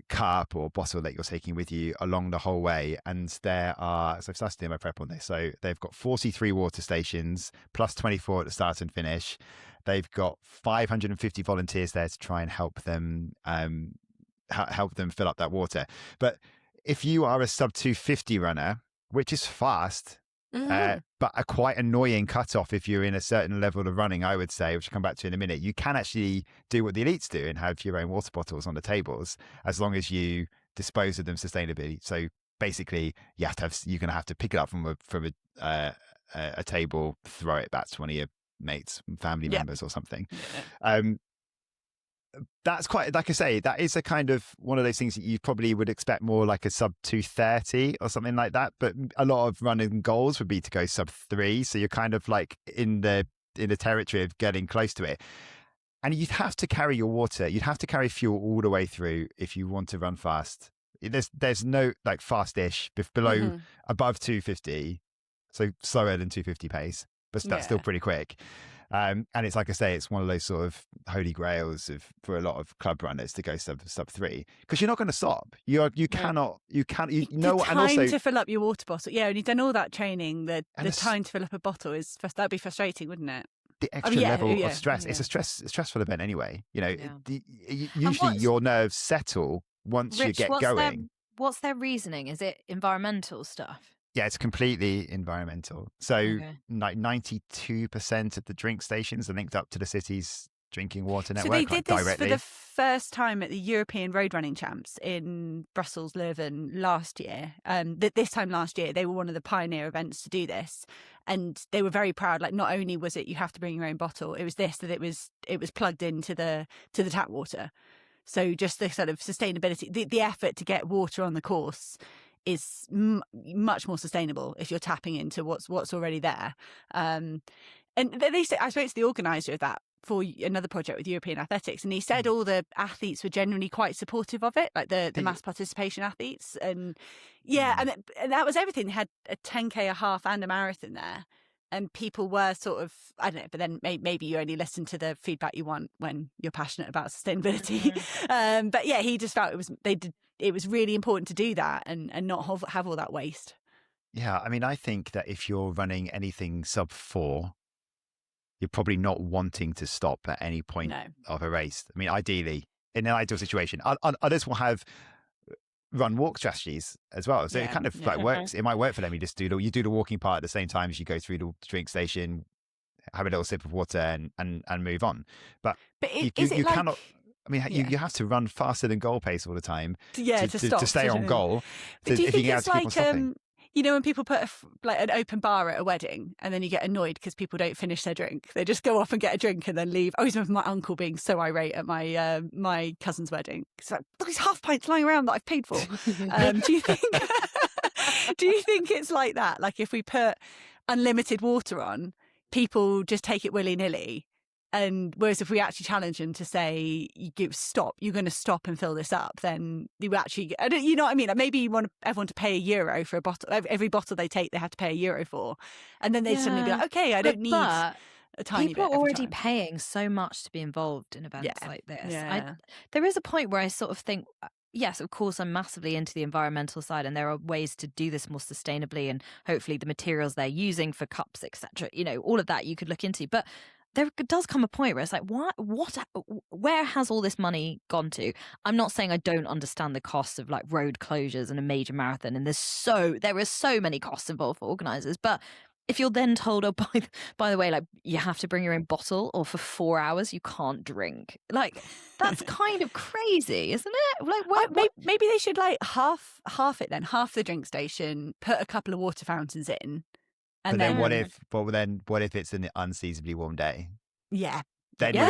cup or bottle that you're taking with you along the whole way. And so I've started doing my prep on this. So they've got 43 water stations plus 24 at the start and finish. They've got 550 volunteers there to try and help them fill up that water. But if you are a sub 250 runner, which is fast, but a quite annoying cutoff if you're in a certain level of running, I would say, which I'll come back to in a minute, you can actually do what the elites do and have your own water bottles on the tables, as long as you dispose of them sustainably. So basically, you're going to have to pick it up from a table, throw it back to one of your mates, family members or something. that's quite, like I say, that is a kind of one of those things that you probably would expect more like a sub 2:30 or something like that. But a lot of running goals would be to go sub 3. So you're kind of like in the territory of getting close to it. And you'd have to carry your water. You'd have to carry fuel all the way through if you want to run fast. There's no like fast-ish below above 250, so slower than 250 pace, but that's still pretty quick. And it's like I say, it's one of those sort of holy grails for a lot of club runners to go sub 3, because you're not going to stop. You cannot. The time to fill up your water bottle. Yeah, when you've done all that training, the time to fill up a bottle that'd be frustrating, wouldn't it? The extra level of stress. It's a stressful event anyway. Usually your nerves settle once you get going. What's their reasoning? Is it environmental stuff? Yeah, it's completely environmental. So like 92% of the drink stations are linked up to the city's drinking water network. So they did this directly. for the first time at the European Road Running Champs in Brussels, Leuven last year. This time last year, they were one of the pioneer events to do this. And they were very proud. Like, not only was it you have to bring your own bottle, it was that it was plugged into the tap water. So just the sort of sustainability, the effort to get water on the course is much more sustainable if you're tapping into what's already there. And they say, I spoke to the organizer of that for another project with European Athletics, and he said all the athletes were generally quite supportive of it, like the mass participation athletes. And and that was everything. They had a 10K, a half and a marathon there. And people were sort of, I don't know, but then maybe you only listen to the feedback you want when you're passionate about sustainability. But yeah, he just felt it was really important to do that and not have all that waste. Yeah, I mean, I think that if you're running anything sub 4, you're probably not wanting to stop at any point of a race. I mean, ideally, in an ideal situation, others will have run walk strategies as well. So it kind of like works. It might work for them. You just do the walking part at the same time as you go through the drink station, have a little sip of water and move on. But you cannot. I mean, you have to run faster than goal pace all the time to stay on goal. But do you think it's like when people put an open bar at a wedding and then you get annoyed because people don't finish their drink? They just go off and get a drink and then leave. I always remember my uncle being so irate at my cousin's wedding. It's like, look, these half pints lying around that I've paid for. Do you think it's like that? Like if we put unlimited water on, people just take it willy-nilly? And whereas if we actually challenge them to say, you're going to stop and fill this up, then you actually, you know what I mean? Like maybe you want everyone to pay €1 for a bottle. Every bottle they take, they have to pay €1 for. And then they suddenly be like, okay, I don't need a tiny bit. People are already paying so much to be involved in events like this. Yeah. There is a point where I sort of think, yes, of course, I'm massively into the environmental side, and there are ways to do this more sustainably, and hopefully the materials they're using for cups, etc. All of that you could look into. But there does come a point where it's like, where has all this money gone to? I'm not saying I don't understand the costs of like road closures and a major marathon, and there are so many costs involved for organisers. But if you're then told, oh, by the way, like you have to bring your own bottle, or for 4 hours you can't drink, like that's kind of crazy, isn't it? Like, maybe they should like half it then, half the drink station, put a couple of water fountains in. And then what if it's an unseasonably warm day? Yeah. Then and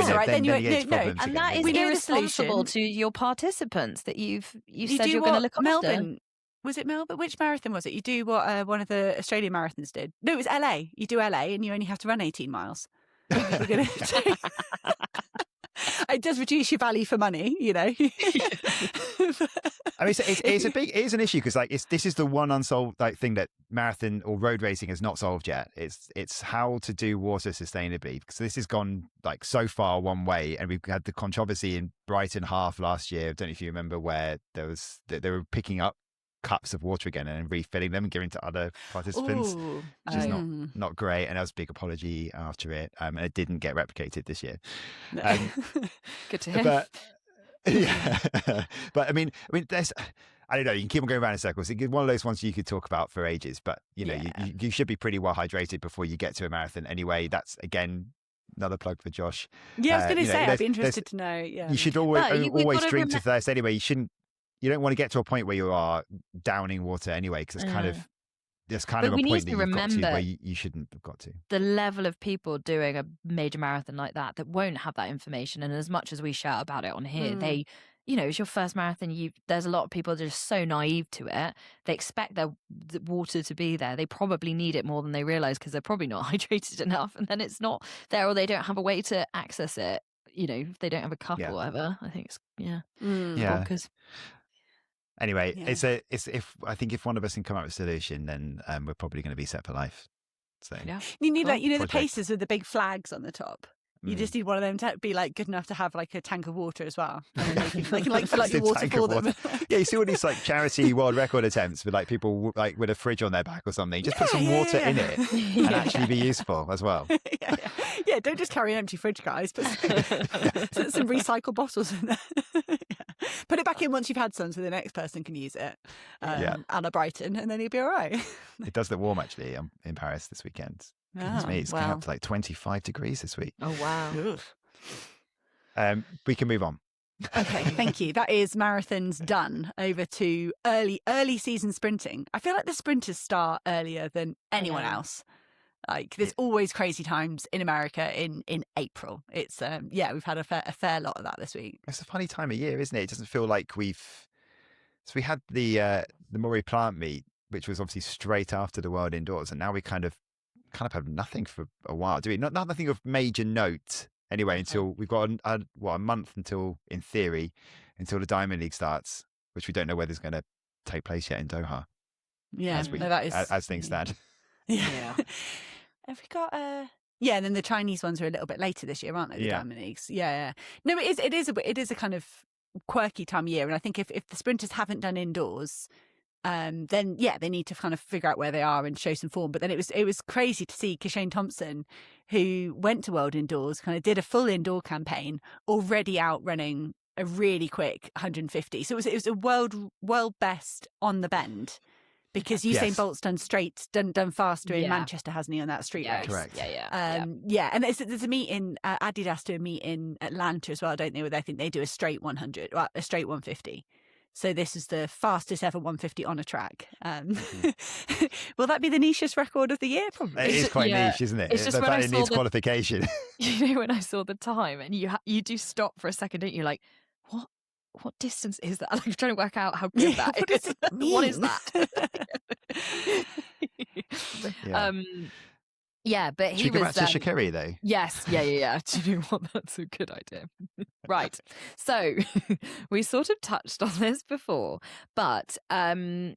that is irresponsible to your participants that you said you're going to look after. Melbourne, was it Melbourne? Which marathon was it? You do what one of the Australian marathons did. No, it was LA. You do LA and you only have to run 18 miles. It does reduce your value for money, I mean, it's an issue because this is the one unsolved thing that marathon or road racing has not solved yet. It's how to do water sustainably, because this has gone so far one way, and we've had the controversy in Brighton half last year. I don't know if you remember, where they were picking up cups of water again and refilling them and giving to other participants, which is not great. And there was a big apology after it, and it didn't get replicated this year. Good to hear. But but I mean, there's, I don't know, you can keep on going around in circles. It's one of those ones you could talk about for ages, but you should be pretty well hydrated before you get to a marathon anyway. That's again another plug for Josh. Yeah, I was going to say, I'd be interested to know. Yeah, you should always drink to thirst anyway. You don't want to get to a point where you are downing water anyway, because it's kind of there's kind But of a we need point to that you've got to remember where you shouldn't have got to. the level of people doing a major marathon like that won't have that information. And as much as we shout about it on here, they, it's your first marathon. There's a lot of people that are just so naive to it. They expect the water to be there. They probably need it more than they realize because they're probably not hydrated enough. And then it's not there, or they don't have a way to access it. If they don't have a cup or whatever. I think it's bonkers. Anyway, if one of us can come up with a solution, then we're probably going to be set for life. So you need the pacers with the big flags on the top. You just need one of them to be like good enough to have like a tank of water as well. And then they can like fill up your water for them. Yeah, you see all these like charity world record attempts with like people like with a fridge on their back or something. Just put some water in it and actually be useful as well. Yeah, don't just carry an empty fridge, guys. Put some recycled bottles in there. Put it back in once you've had some so the next person can use it. Anna Brighton, and then you'll be all right. It does look warm actually in Paris this weekend. Goodness me, it's going up to like 25 degrees this week. Oh, wow. We can move on. Okay, thank you. That is marathons done. Over to early season sprinting. I feel like the sprinters start earlier than anyone else. Like there's always crazy times in America in April. It's we've had a fair lot of that this week. It's a funny time of year, isn't it? It doesn't feel like we had the Murray Plant meet, which was obviously straight after the World Indoors, and now we kind of have nothing for a while, do we? Nothing of major note anyway until we've got a month until, in theory, until the Diamond League starts, which we don't know whether it's going to take place yet in Doha. Yeah, as things stand. Yeah. Have we got and then the Chinese ones are a little bit later this year, aren't they? The Diamond Leagues. Yeah. No, it is a kind of quirky time of year, and I think if the sprinters haven't done indoors, then they need to kind of figure out where they are and show some form. But then it was crazy to see Kashane Thompson, who went to World Indoors, kind of did a full indoor campaign, already out running a really quick 150. So it was a world best on the bend, because Usain Bolt's done faster in Manchester, hasn't he, on that street race? Correct. And there's a meet in Adidas do a meet in Atlanta as well, don't they? Where I think they do a straight 100, a straight 150. So this is the fastest ever 150 on a track. Will that be the nichest record of the year? Probably. It is quite niche, isn't it? It's just the fact it needs qualification. When I saw the time, and you do stop for a second, don't you? Like, what distance is that? I'm trying to work out how good that is. Does it mean? What is that? But he Should we go was back to Sha'Carri though? Yes, yeah. Do you know what? That's a good idea. Right. So we sort of touched on this before, but what's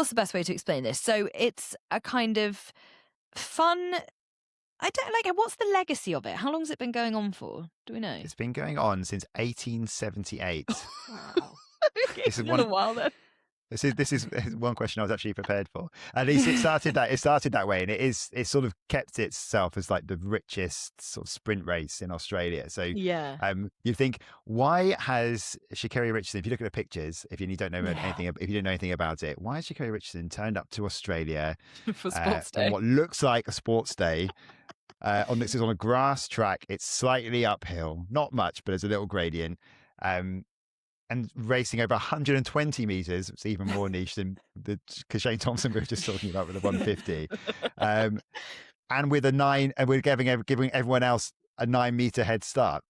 the best way to explain this? So it's a kind of fun. I don't like. What's the legacy of it? How long has it been going on for? Do we know? It's been going on since 1878. Wow. It's been a while then. This is one question I was actually prepared for. At least it started that way, and it sort of kept itself as like the richest sort of sprint race in Australia. So you think, why has Sha'Carri Richardson, if you look at the pictures, if you don't know anything about it, why has Sha'Carri Richardson turned up to Australia for sports day, on what looks like a sports day? This is on a grass track. It's slightly uphill, not much, but there's a little gradient. And racing over 120 meters, it's even more niche than the Kashane Thompson we were just talking about with the 150. And with we're giving everyone else a 9-meter head start.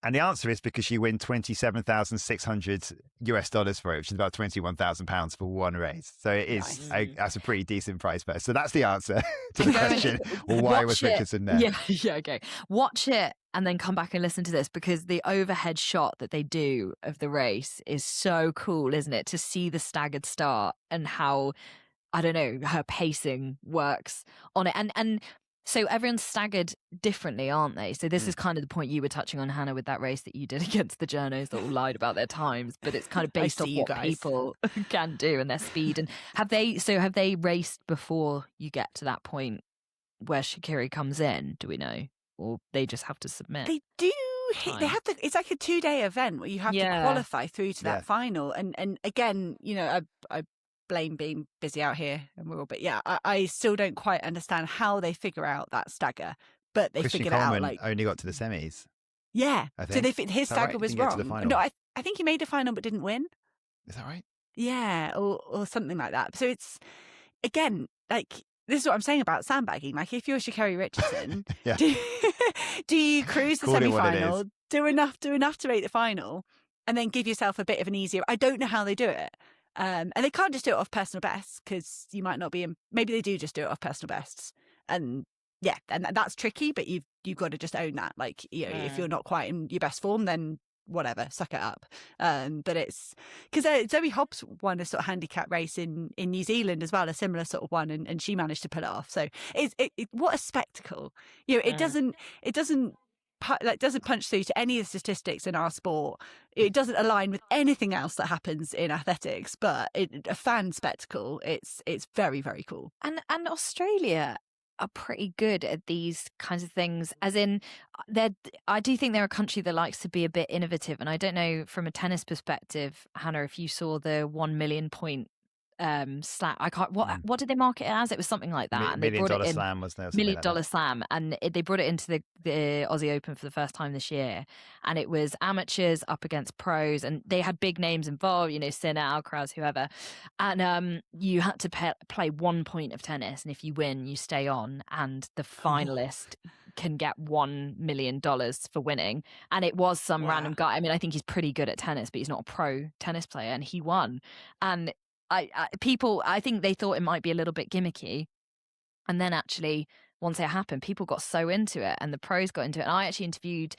And the answer is because you win $27,600 for it, which is about £21,000 for one race. So it is that's a pretty decent price per. So that's the answer to the question. Why was Richardson there? Yeah, okay. Watch it and then come back and listen to this, because the overhead shot that they do of the race is so cool, isn't it? To see the staggered start and how, I don't know, her pacing works on it. And so everyone's staggered differently, aren't they? So this is kind of the point you were touching on, Hannah, with that race that you did against the journos that all lied about their times, but it's kind of based on what people can do and their speed. And have they raced before you get to that point where Sha'Carri comes in? Do we know? Or they just have to submit? They do. They have to. It's like a 2-day event where you have to qualify through to that final. And again, I blame being busy out here and we're all, but I still don't quite understand how they figure out that stagger, but they Christian figured Coleman it out. Like, only got to the semis. Yeah, I think. So his stagger was wrong. No, I think he made a final but didn't win. Is that right? Yeah, or something like that. So it's, again, like, this is what I'm saying about sandbagging. Like, if you're Sha'Carri Richardson, Yeah. do you cruise the Call it what it semi-final, is. do enough to make the final, and then give yourself a bit of an easier... I don't know how they do it. And they can't just do it off personal bests, because you might not be in... Maybe they do just do it off personal bests. And yeah, and that's tricky, but you've got to just own that. Like, you know, if you're not quite in your best form, then whatever, suck it up. But it's because Zoe Hobbs won a sort of handicap race in New Zealand as well, a similar sort of one, and she managed to pull it off. So what a spectacle. You know, it doesn't punch through to any of the statistics in our sport. It doesn't align with anything else that happens in athletics, but a fan spectacle. It's very, very cool. And Australia are pretty good at these kinds of things, as in I do think they're a country that likes to be a bit innovative. And I don't know, from a tennis perspective, Hannah, if you saw the 1 million point slam. I can't. What did they market it as? It was something like that. $1 million slam, wasn't there? $1 million slam, and they brought it into the Aussie Open for the first time this year. And it was amateurs up against pros, and they had big names involved. You know, Sinner, Alcaraz, whoever. And you had to play 1 point of tennis, and if you win, you stay on, and the finalist can get $1 million for winning. And it was some random guy. I mean, I think he's pretty good at tennis, but he's not a pro tennis player, and he won. And I think they thought it might be a little bit gimmicky, and then actually once it happened, people got so into it, and the pros got into it. And I actually interviewed,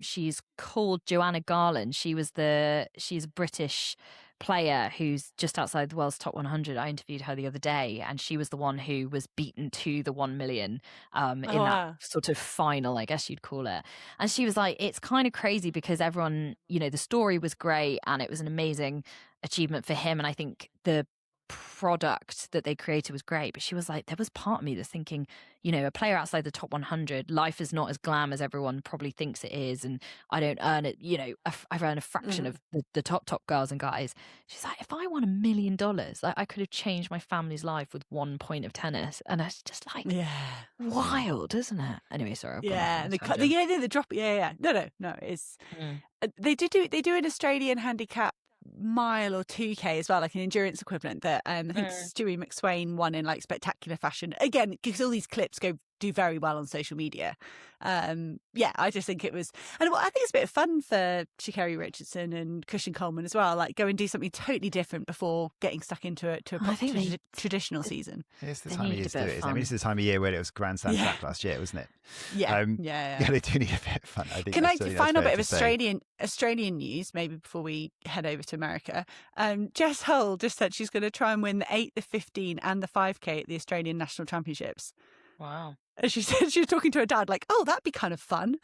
she's called Joanna Garland. She's a British player who's just outside the world's top 100. I interviewed her the other day, and she was the one who was beaten to the 1 million that sort of final, I guess you'd call it. And she was like, it's kind of crazy because everyone, you know, the story was great and it was an amazing achievement for him, and I think the product that they created was great, but she was like, there was part of me that's thinking, you know, a player outside the top 100, life is not as glam as everyone probably thinks it is, and I don't earn it, you know, I earn a fraction of the top girls and guys. She's like, if I won $1 million, like, I could have changed my family's life with 1 point of tennis. And it's just like, wild, isn't it? Anyway, sorry. The drop. No, it's they do an Australian handicap mile or 2K as well, like an endurance equivalent that I think Stewie McSwain won in like spectacular fashion, again because all these clips do very well on social media. I just think it was, and I think it's a bit of fun for Sha'Carri Richardson and Cushion Coleman as well, like go and do something totally different before getting stuck into a traditional season. It's the time of year to do it. I mean, it's the time of year where it was Grand Slam track last year, wasn't it? Yeah, they do need a bit of fun. I think. Can I final bit of Australian news maybe before we head over to America? Jess Hull just said she's going to try and win the 8, the 15 and the 5K at the Australian National Championships. Wow. And she said she was talking to her dad, like, oh, that'd be kind of fun.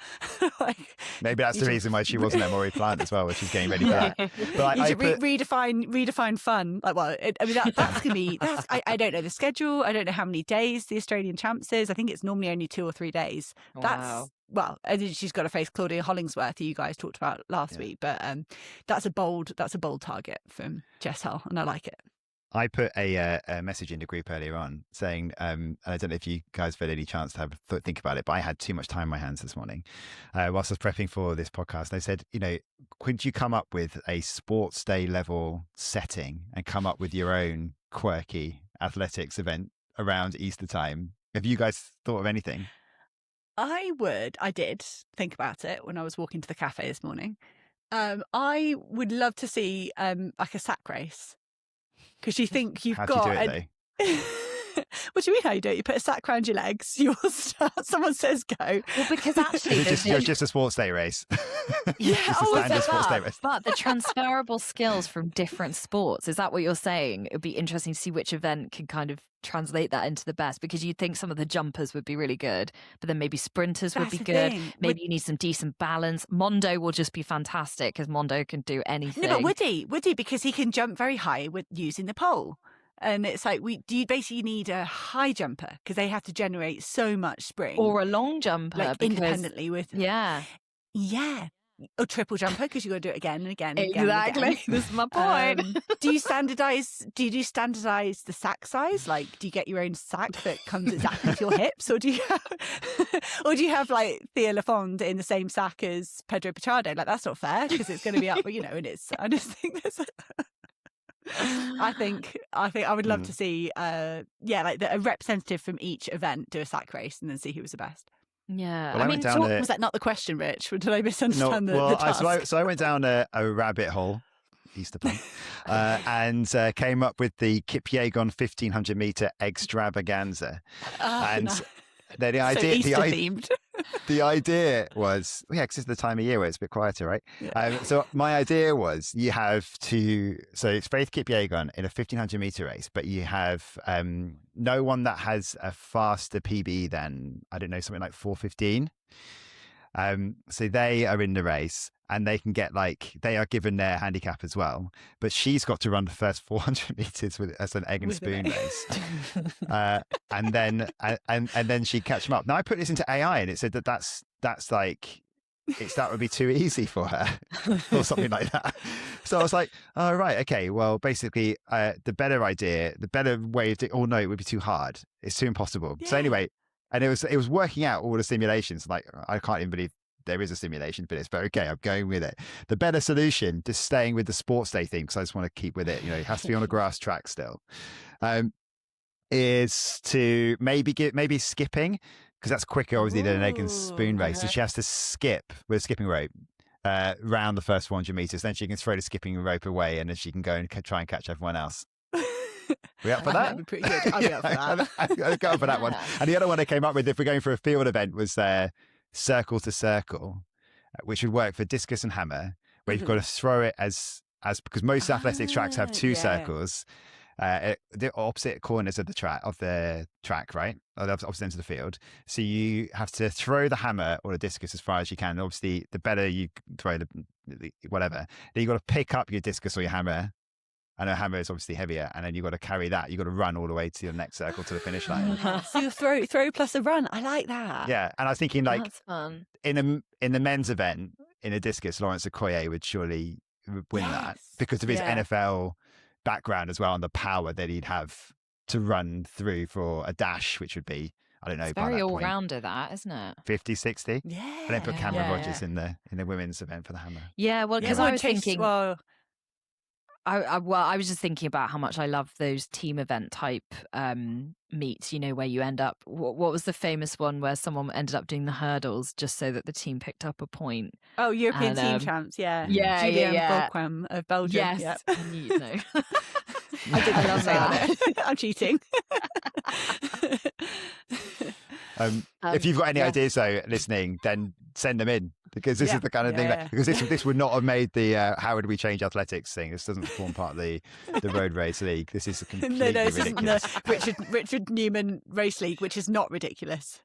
Like, maybe that's the reason why she wasn't at Maury Plant as well, when she's getting ready for that. But you should redefine fun. Like, well, that's going to be, I don't know the schedule. I don't know how many days the Australian Champs is. I think it's normally only 2 or 3 days. Wow. And then she's got to face Claudia Hollingsworth, who you guys talked about last week. But that's a bold target from Jess Hull, and I like it. I put a message in the group earlier on saying, and I don't know if you guys had any chance to think about it, but I had too much time on my hands this morning whilst I was prepping for this podcast. They said, you know, could you come up with a sports day level setting and come up with your own quirky athletics event around Easter time? Have you guys thought of anything? I did think about it when I was walking to the cafe this morning. I would love to see like a sack race. Because you think you've How got. Do you do it, though? What do you mean how you do it? You put a sack around your legs, you will start, someone says go. Well, because actually... It's just a sports day race. Yeah, sports day race. But the transferable skills from different sports, is that what you're saying? It would be interesting to see which event can kind of translate that into the best, because you'd think some of the jumpers would be really good, but then maybe sprinters would be good. Maybe you need some decent balance. Mondo will just be fantastic because Mondo can do anything. No, but would he? Because he can jump very high with using the pole. And it's like, do you basically need a high jumper because they have to generate so much spring, or a long jumper, like independently with yeah, or triple jumper because you got to do it again and again. And exactly. Again. This is my point. Do you standardize the sack size? Like, do you get your own sack that comes exactly with your hips, or do you have like Thea Lafond in the same sack as Pedro Pichardo? Like, that's not fair because it's going to be up, you know. And I just think there's. I think I would love to see, a representative from each event do a sack race and then see who was the best. Yeah, Well, I went down was that not the question, Rich? Or did I misunderstand the task? So I went down a rabbit hole, Easter pun, and came up with the Kipyegon 1500 meter extravaganza. And No. then the idea, Easter themed. The idea was, because it's the time of year where it's a bit quieter, right? Yeah. So my idea was so it's Faith Kipyegon in a 1500 meter race, but you have no one that has a faster PB than, I don't know, something like 4:15. So they are in the race and they can get they are given their handicap as well, but she's got to run the first 400 meters as an egg and spoon race. And then she catch them up. Now I put this into AI and it said that would be too easy for her or something like that. So I was like, oh, right. Okay. Well, basically the better way of doing, oh no, it would be too hard. It's too impossible. Yeah. So anyway, and it was working out all the simulations. Like, I can't even believe there is a simulation for this, but okay, I'm going with it. The better solution, just staying with the sports day theme, because I just want to keep with it. It has to be on a grass track still. Is to maybe skipping, because that's quicker obviously than an egg and spoon race. So she has to skip with a skipping rope round the first 400 meters. Then she can throw the skipping rope away, and then she can go and try and catch everyone else. We up for that? That'd be pretty good. I'll be up for that. I'll go up for that one. And the other one I came up with, if we're going for a field event, was circle to circle, which would work for discus and hammer, where you've got to throw it as because most athletics tracks have two circles, the opposite corners of the track, right? Or the opposite ends of the field. So you have to throw the hammer or the discus as far as you can. Obviously, the better you throw the whatever, then you've got to pick up your discus or your hammer. And a hammer is obviously heavier, and then you've got to carry that. You've got to run all the way to your next circle to the finish line. So you throw plus a run. I like that. Yeah, and I was thinking That's fun. in the men's event in a discus, Lawrence Okoye would surely win that because of his NFL background as well, and the power that he'd have to run through for a dash, which would be, I don't know, It's by very that all point, rounder, that, isn't it? 50, 60. Yeah. And then put Cameron Rogers in the women's event for the hammer. Yeah, well, because I was thinking. Well, I was just thinking about how much I love those team event type meets, where you end up, what was the famous one where someone ended up doing the hurdles just so that the team picked up a point? Oh, European team champs, Yeah, Julian Volkwam of Belgium. Yes, yep. I didn't love that. I'm cheating. If you've got any ideas though, listening, then send them in, because this is the kind of thing because this would not have made the how would we change athletics thing. This doesn't form part of the road race league. This is completely ridiculous. Richard Newman race league, which is not ridiculous.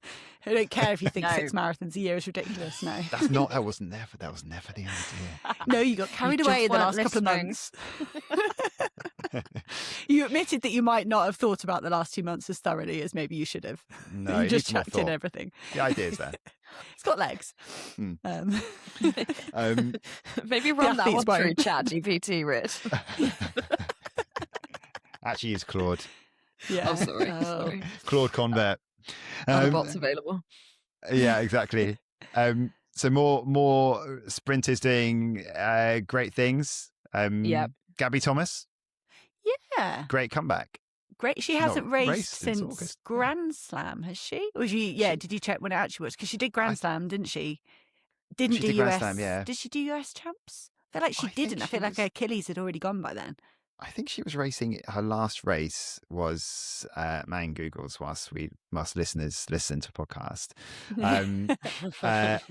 I don't care if you think 6 marathons a year is ridiculous. No, that was never the idea. No, you got carried away in the last couple of months. You admitted that you might not have thought about the last 2 months as thoroughly as maybe you should have. No, you just chucked in everything. The idea's there. It's got legs. Maybe run that one through ChatGPT, Rich. Actually, use Claude. Yeah. Oh, sorry. Claude Convert. Bots available. Yeah, exactly. So more sprinters doing great things. Gabby Thomas. Yeah. Great comeback. Great. She hasn't raced since Grand Slam, has she? Or did you check when it actually was? Because she did Grand Slam, didn't she? Didn't do US. Slam, yeah. Did she do US champs? I feel like she didn't. I feel like her Achilles had already gone by then. I think she was racing. Her last race was man Googles whilst listeners listen to the podcast.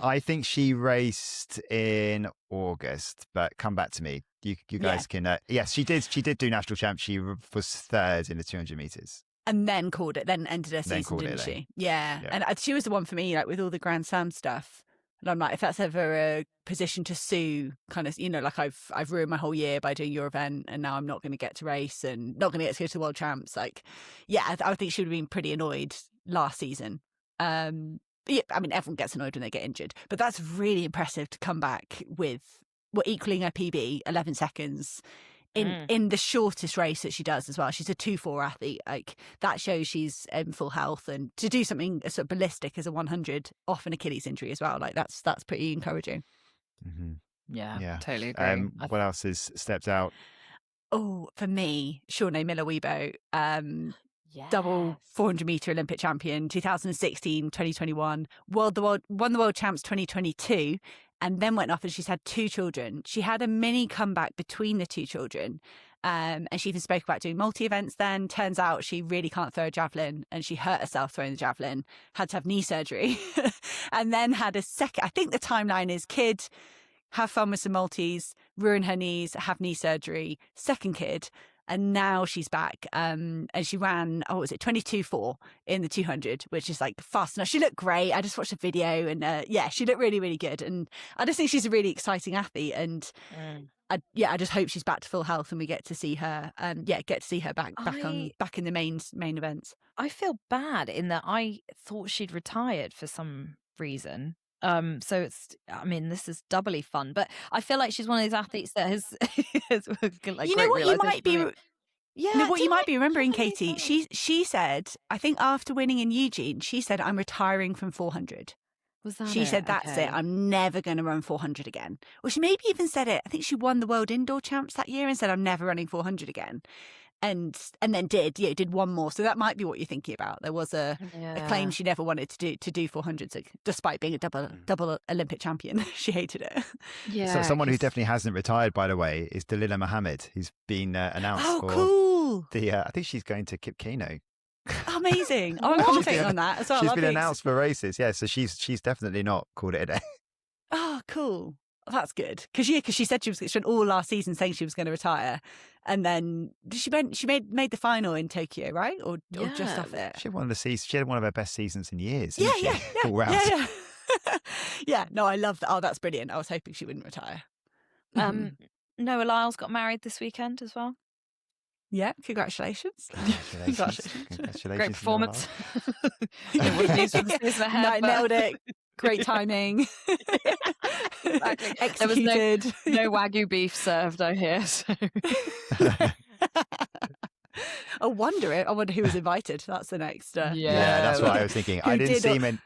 I think she raced in August, but come back to me. You guys can. Yes, she did. She did do national champ. She was third in the 200 meters. And then called it. Then ended her season, didn't she? Yeah. And she was the one for me, like with all the Grand Slam stuff. And I'm like, if that's ever a position to sue, kind of, like I've ruined my whole year by doing your event, and now I'm not going to get to race and not going to get to go to the World Champs. Like, I think she would have been pretty annoyed last season. I mean, everyone gets annoyed when they get injured, but that's really impressive to come back with equaling her PB 11 seconds in the shortest race that she does as well. She's a 2-4 athlete. Like, that shows she's in full health, and to do something sort of ballistic as a 100 off an Achilles injury as well. Like, that's pretty encouraging. Mm-hmm. Yeah, totally agree. What else has stepped out? Oh, for me, Shawnee Miller-Weibo, Yes. double 400-meter Olympic champion, 2016, 2021, won the world champs 2022, and then went off and she's had 2 children. She had a mini comeback between the 2 children. And she even spoke about doing multi-events then. Turns out she really can't throw a javelin and she hurt herself throwing the javelin, had to have knee surgery, and then had a second. I think the timeline is kid, have fun with some multis, ruin her knees, have knee surgery, second kid, and now she's back. And she ran, 22.4 in the 200, which is like fast enough. She looked great. I just watched a video and she looked really, really good. And I just think she's a really exciting athlete. And I just hope she's back to full health and we get to see her. Get to see her back in the main events. I feel bad in that I thought she'd retired for some reason. So this is doubly fun, but I feel like she's one of these athletes that has like, you know what you might be you might be remembering, Katie. She said, I think after winning in Eugene, she said, I'm retiring from 400. She said, that's it. I'm never going to run 400 again. Or she maybe even said it. I think she won the world indoor champs that year and said, I'm never running 400 again. And then did one more. So that might be what you're thinking about. There was a claim she never wanted to do 400, so despite being a double Olympic champion. She hated it. Yeah. So someone who definitely hasn't retired, by the way, is Dalila Mohammed, who's been announced. Oh, for cool! I think she's going to Kipkeino. Amazing! I'm commentating on that as well. She's been announced for races. Yeah, so she's definitely not called it a day. Oh, cool. That's good because she said she spent all last season saying she was going to retire, and then she made the final in Tokyo, right? Or just off it. She had one of the seasons. She had one of her best seasons in years. Yeah. All round. Yeah. Yeah. No, I love that. Oh, that's brilliant. I was hoping she wouldn't retire. Noah Lyles got married this weekend as well. Yeah, congratulations. Congratulations. Great performance. Nailed it. Great timing. Exactly. Executed. There was no Wagyu beef served, I hear. So. I wonder who was invited. That's the next. Yeah, that's what I was thinking. I didn't see him in.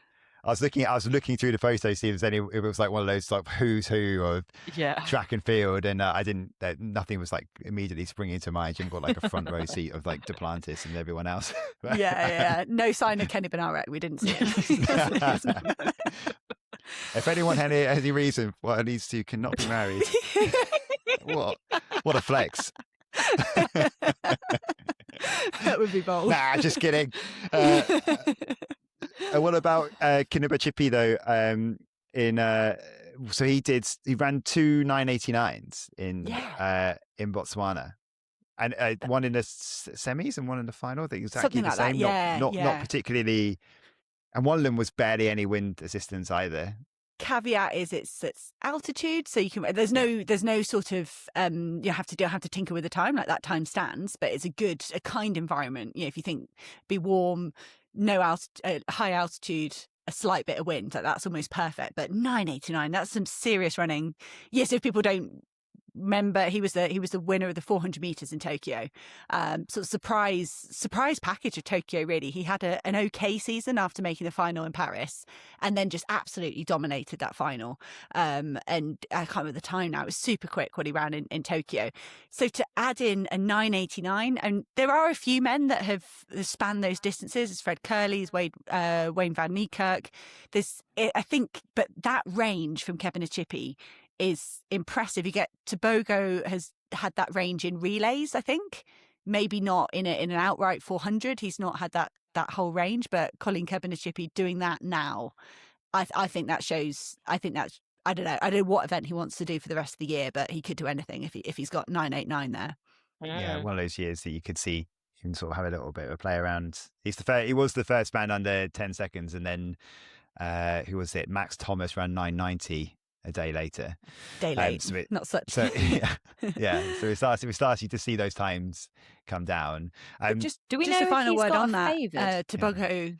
I was looking through the photos to see if it was like one of those like who's who of track and field, and nothing was like immediately springing to mind. Jim got like a front row seat of like Duplantis and everyone else. No sign of Kenny Benarek. We didn't see it. If anyone had any reason why these two cannot be married, what a flex. That would be bold. Nah, just kidding. What about Kiniba though? So he ran 2 989s in Botswana, and one in the semis and one in the final. I think exactly something the like same. That. Not particularly, and one of them was barely any wind assistance either. Caveat is it's altitude, so you can. There's no sort of you have to tinker with the time, like that time stands, but it's a kind environment. If you think be warm, high altitude, a slight bit of wind, like that's almost perfect. But 989, that's some serious running. Yes, if people don't remember, he was the winner of the 400 meters in Tokyo. Sort of surprise package of Tokyo, really. He had an okay season after making the final in Paris, and then just absolutely dominated that final. And I can't remember the time now. It was super quick what he ran in Tokyo. So to add in a 989, and there are a few men that have spanned those distances. It's Fred Curley's, Wayne van Niekerk. I think, but that range from Kebnekaise is impressive. You get Tobogo has had that range in relays, I think. Maybe not in an outright 400. He's not had that whole range, but Colin Kebnekaise doing that now, I think that shows. I think that's. I don't know what event he wants to do for the rest of the year, but he could do anything if he's got 989 there. Yeah, one of those years that you could see him sort of have a little bit of a play around. He was the first man under 10 seconds, and then who was it? Max Thomas ran 990. A day later, not such. So yeah. So we're starting to see those times come down. Do we know a final word on that? Tobogo.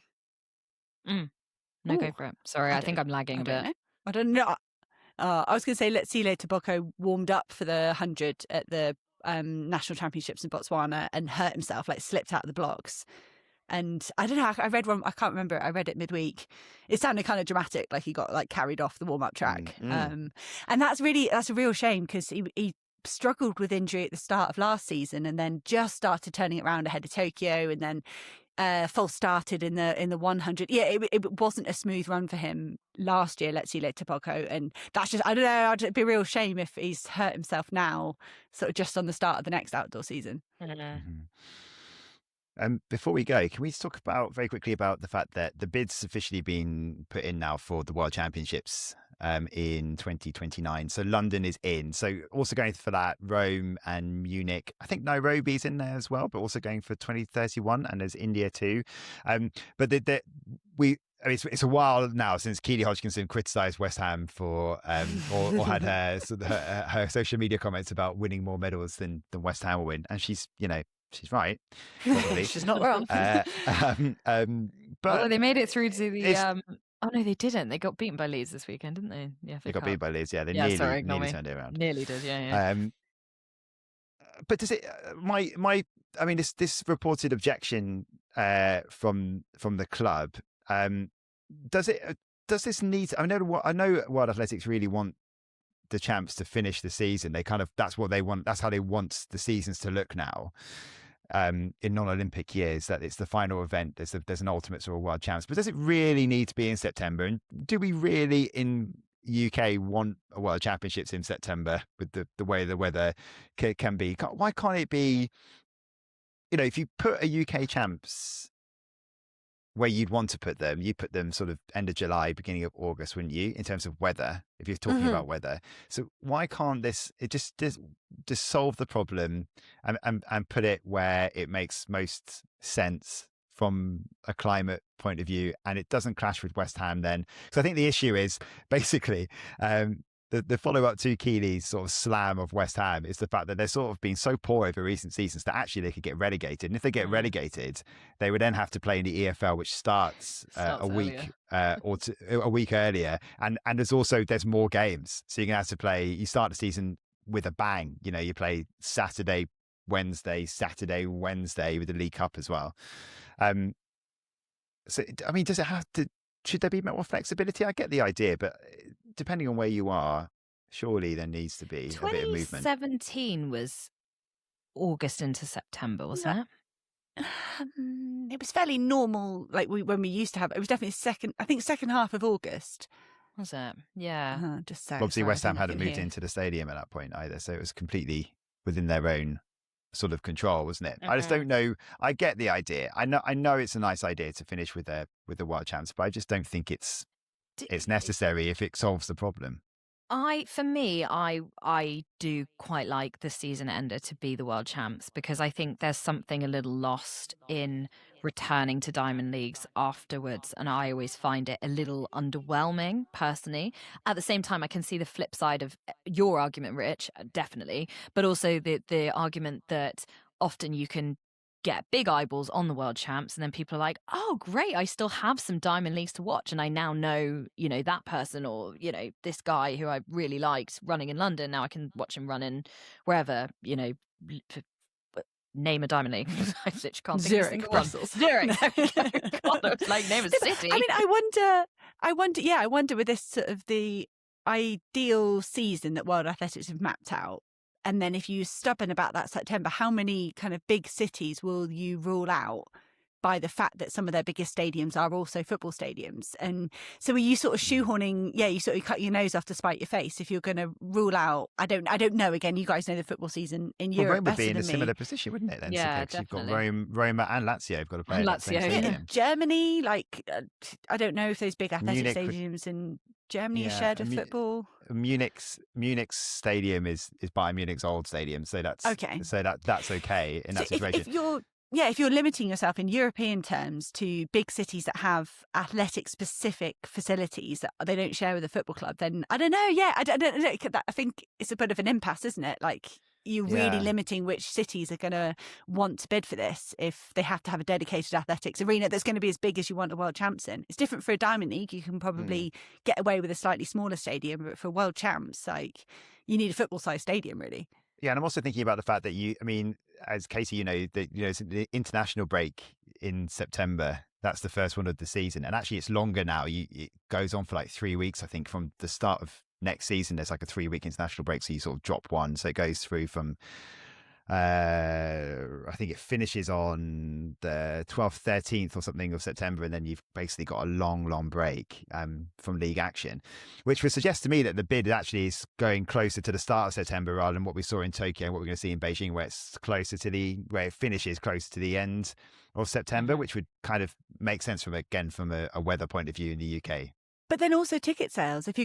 No, go for it. Sorry, I think I'm lagging. I don't know. I was going to say Letsile Tobogo warmed up for the 100 at the national championships in Botswana and hurt himself, like slipped out of the blocks. And I don't know, I read one, I can't remember, I read it midweek. It sounded kind of dramatic, like he got like carried off the warm-up track. And that's a real shame because he struggled with injury at the start of last season and then just started turning it around ahead of Tokyo, and then false started in the 100. Yeah, it wasn't a smooth run for him last year, let's see Tepoko, and that's just, I don't know, it'd be a real shame if he's hurt himself now, sort of just on the start of the next outdoor season. Before we go, can we talk very quickly about the fact that the bid's officially been put in now for the World Championships in 2029. So London is in. So also going for that, Rome and Munich. I think Nairobi's in there as well, but also going for 2031, and there's India too. But it's a while now since Keely Hodgkinson criticised West Ham for, or had her social media comments about winning more medals than West Ham will win, and she's right. Probably. She's not wrong. But they made it through to the. Oh no, they didn't. They got beaten by Leeds this weekend, didn't they? Yeah, they got beaten by Leeds. Yeah, they nearly turned it around. Nearly did. Yeah. But does it? I mean, this reported objection from the club. Does this need? I know World Athletics really want the champs to finish the season. That's what they want. That's how they want the seasons to look now. In non-Olympic years, that it's the final event. There's an ultimate sort of world champs. But does it really need to be in September? And do we really in UK want a world championships in September with the way the weather can be? Why can't it be? If you put a UK champs where you'd want to put them, you put them sort of end of July, beginning of August, wouldn't you? In terms of weather, if you're talking about weather. So why can't it just solve the problem and put it where it makes most sense from a climate point of view, and it doesn't clash with West Ham then? Because I think the issue is basically the follow-up to Keely's sort of slam of West Ham is the fact that they're sort of been so poor over recent seasons that actually they could get relegated. And if they get relegated, they would then have to play in the EFL, which starts a week a week earlier. And there's more games. So you're going to have to play, you start the season with a bang. You play Saturday, Wednesday with the League Cup as well. So, I mean, does it have to, should there be more flexibility? I get the idea, but depending on where you are, surely there needs to be a bit of movement. 2017 was August into September, wasn't it? It was fairly normal, like when we used to have. It was definitely second half of August. Was it? Yeah. Just so. Obviously, West Ham hadn't moved into the stadium at that point either, so it was completely within their own sort of control, wasn't it? I just don't know. I get the idea. I know it's a nice idea to finish with the world champs, but I just don't think it's necessary if it solves the problem. I do quite like the season ender to be the world champs, because I think there's something a little lost in returning to Diamond Leagues afterwards, and I always find it a little underwhelming personally. At the same time, I can see the flip side of your argument, Rich, definitely, but also the argument that often you can get big eyeballs on the world champs, and then people are like, oh great, I still have some Diamond Leagues to watch, and I now know that person, or this guy who I really liked running in London, now I can watch him run in wherever, name a Diamond League. I literally can't think Zurich, of Zurich, Brussels. Zurich. God, I was like, name a city. I mean, I wonder with this sort of the ideal season that World Athletics have mapped out, and then if you're stubborn about that September, how many kind of big cities will you rule out by the fact that some of their biggest stadiums are also football stadiums? And so are you sort of shoehorning, you sort of cut your nose off to spite your face if you're going to rule out, I don't know, again, you guys know the football season in Europe Rome would better be in a than similar position, wouldn't it? Then? Yeah, so you've got definitely. Roma and Lazio have got to play at that same stadium. Germany, I don't know if those big athletic stadiums in Germany are shared with football. Munich's stadium is Bayern Munich's old stadium, so that's okay. So that's okay in that situation. If you're limiting yourself in European terms to big cities that have athletic-specific facilities that they don't share with a football club, then I don't know. Yeah, I don't know. I think it's a bit of an impasse, isn't it? Like, you're really limiting which cities are going to want to bid for this if they have to have a dedicated athletics arena that's going to be as big as you want a world champs in. It's different for a Diamond League. You can probably get away with a slightly smaller stadium, but for world champs, you need a football-sized stadium, really. Yeah, and I'm also thinking about the fact that as Katie, the international break in September, that's the first one of the season. And actually it's longer now. It goes on for like 3 weeks, I think, from the start of next season there's like a 3-week international break, so you sort of drop one, so it goes through from I think it finishes on the 12th, 13th or something of September, and then you've basically got a long break from league action, which would suggest to me that the bid actually is going closer to the start of September rather than what we saw in Tokyo and what we're going to see in Beijing, where it's closer to where it finishes closer to the end of September, which would kind of make sense from a weather point of view in the UK. But then also ticket sales. If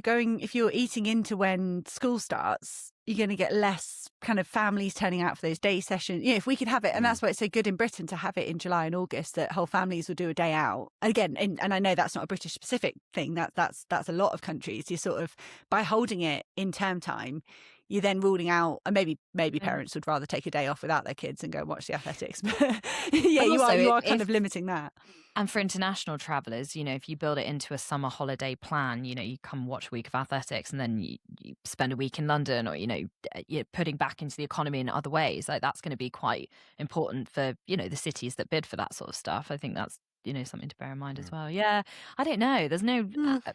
you're eating into when school starts, you're going to get less kind of families turning out for those day sessions. If we could have it, and that's why it's so good in Britain to have it in July and August, that whole families will do a day out. Again, and I know that's not a British specific thing. That's a lot of countries. You sort of, by holding it in term time, you're then ruling out, and maybe parents would rather take a day off without their kids and go and watch the athletics. But yeah, you are kind of limiting that. And for international travellers, if you build it into a summer holiday plan, you come watch a week of athletics and then you spend a week in London, or, you're putting back into the economy in other ways. Like, that's going to be quite important for, the cities that bid for that sort of stuff. I think that's, something to bear in mind as well. Yeah, I don't know. There's no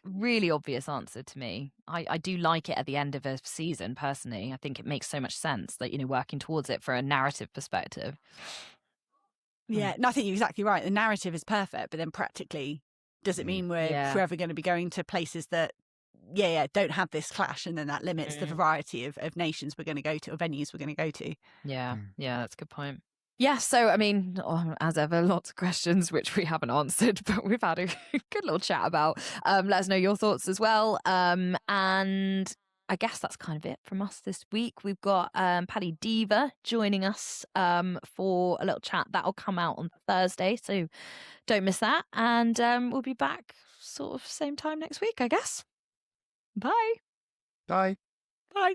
really obvious answer to me. I do like it at the end of a season, personally. I think it makes so much sense that, working towards it for a narrative perspective. Yeah, no, I think you're exactly right. The narrative is perfect, but then practically, does it mean we're forever going to be going to places that, don't have this clash, and then that limits the variety of nations we're going to go to, or venues we're going to go to? Yeah, that's a good point. Yeah, so, I mean, as ever, lots of questions which we haven't answered, but we've had a good little chat about. Let us know your thoughts as well. And I guess that's kind of it from us this week. We've got Paddy Diva joining us for a little chat. That'll come out on Thursday, so don't miss that. And we'll be back sort of same time next week, I guess. Bye. Bye. Bye.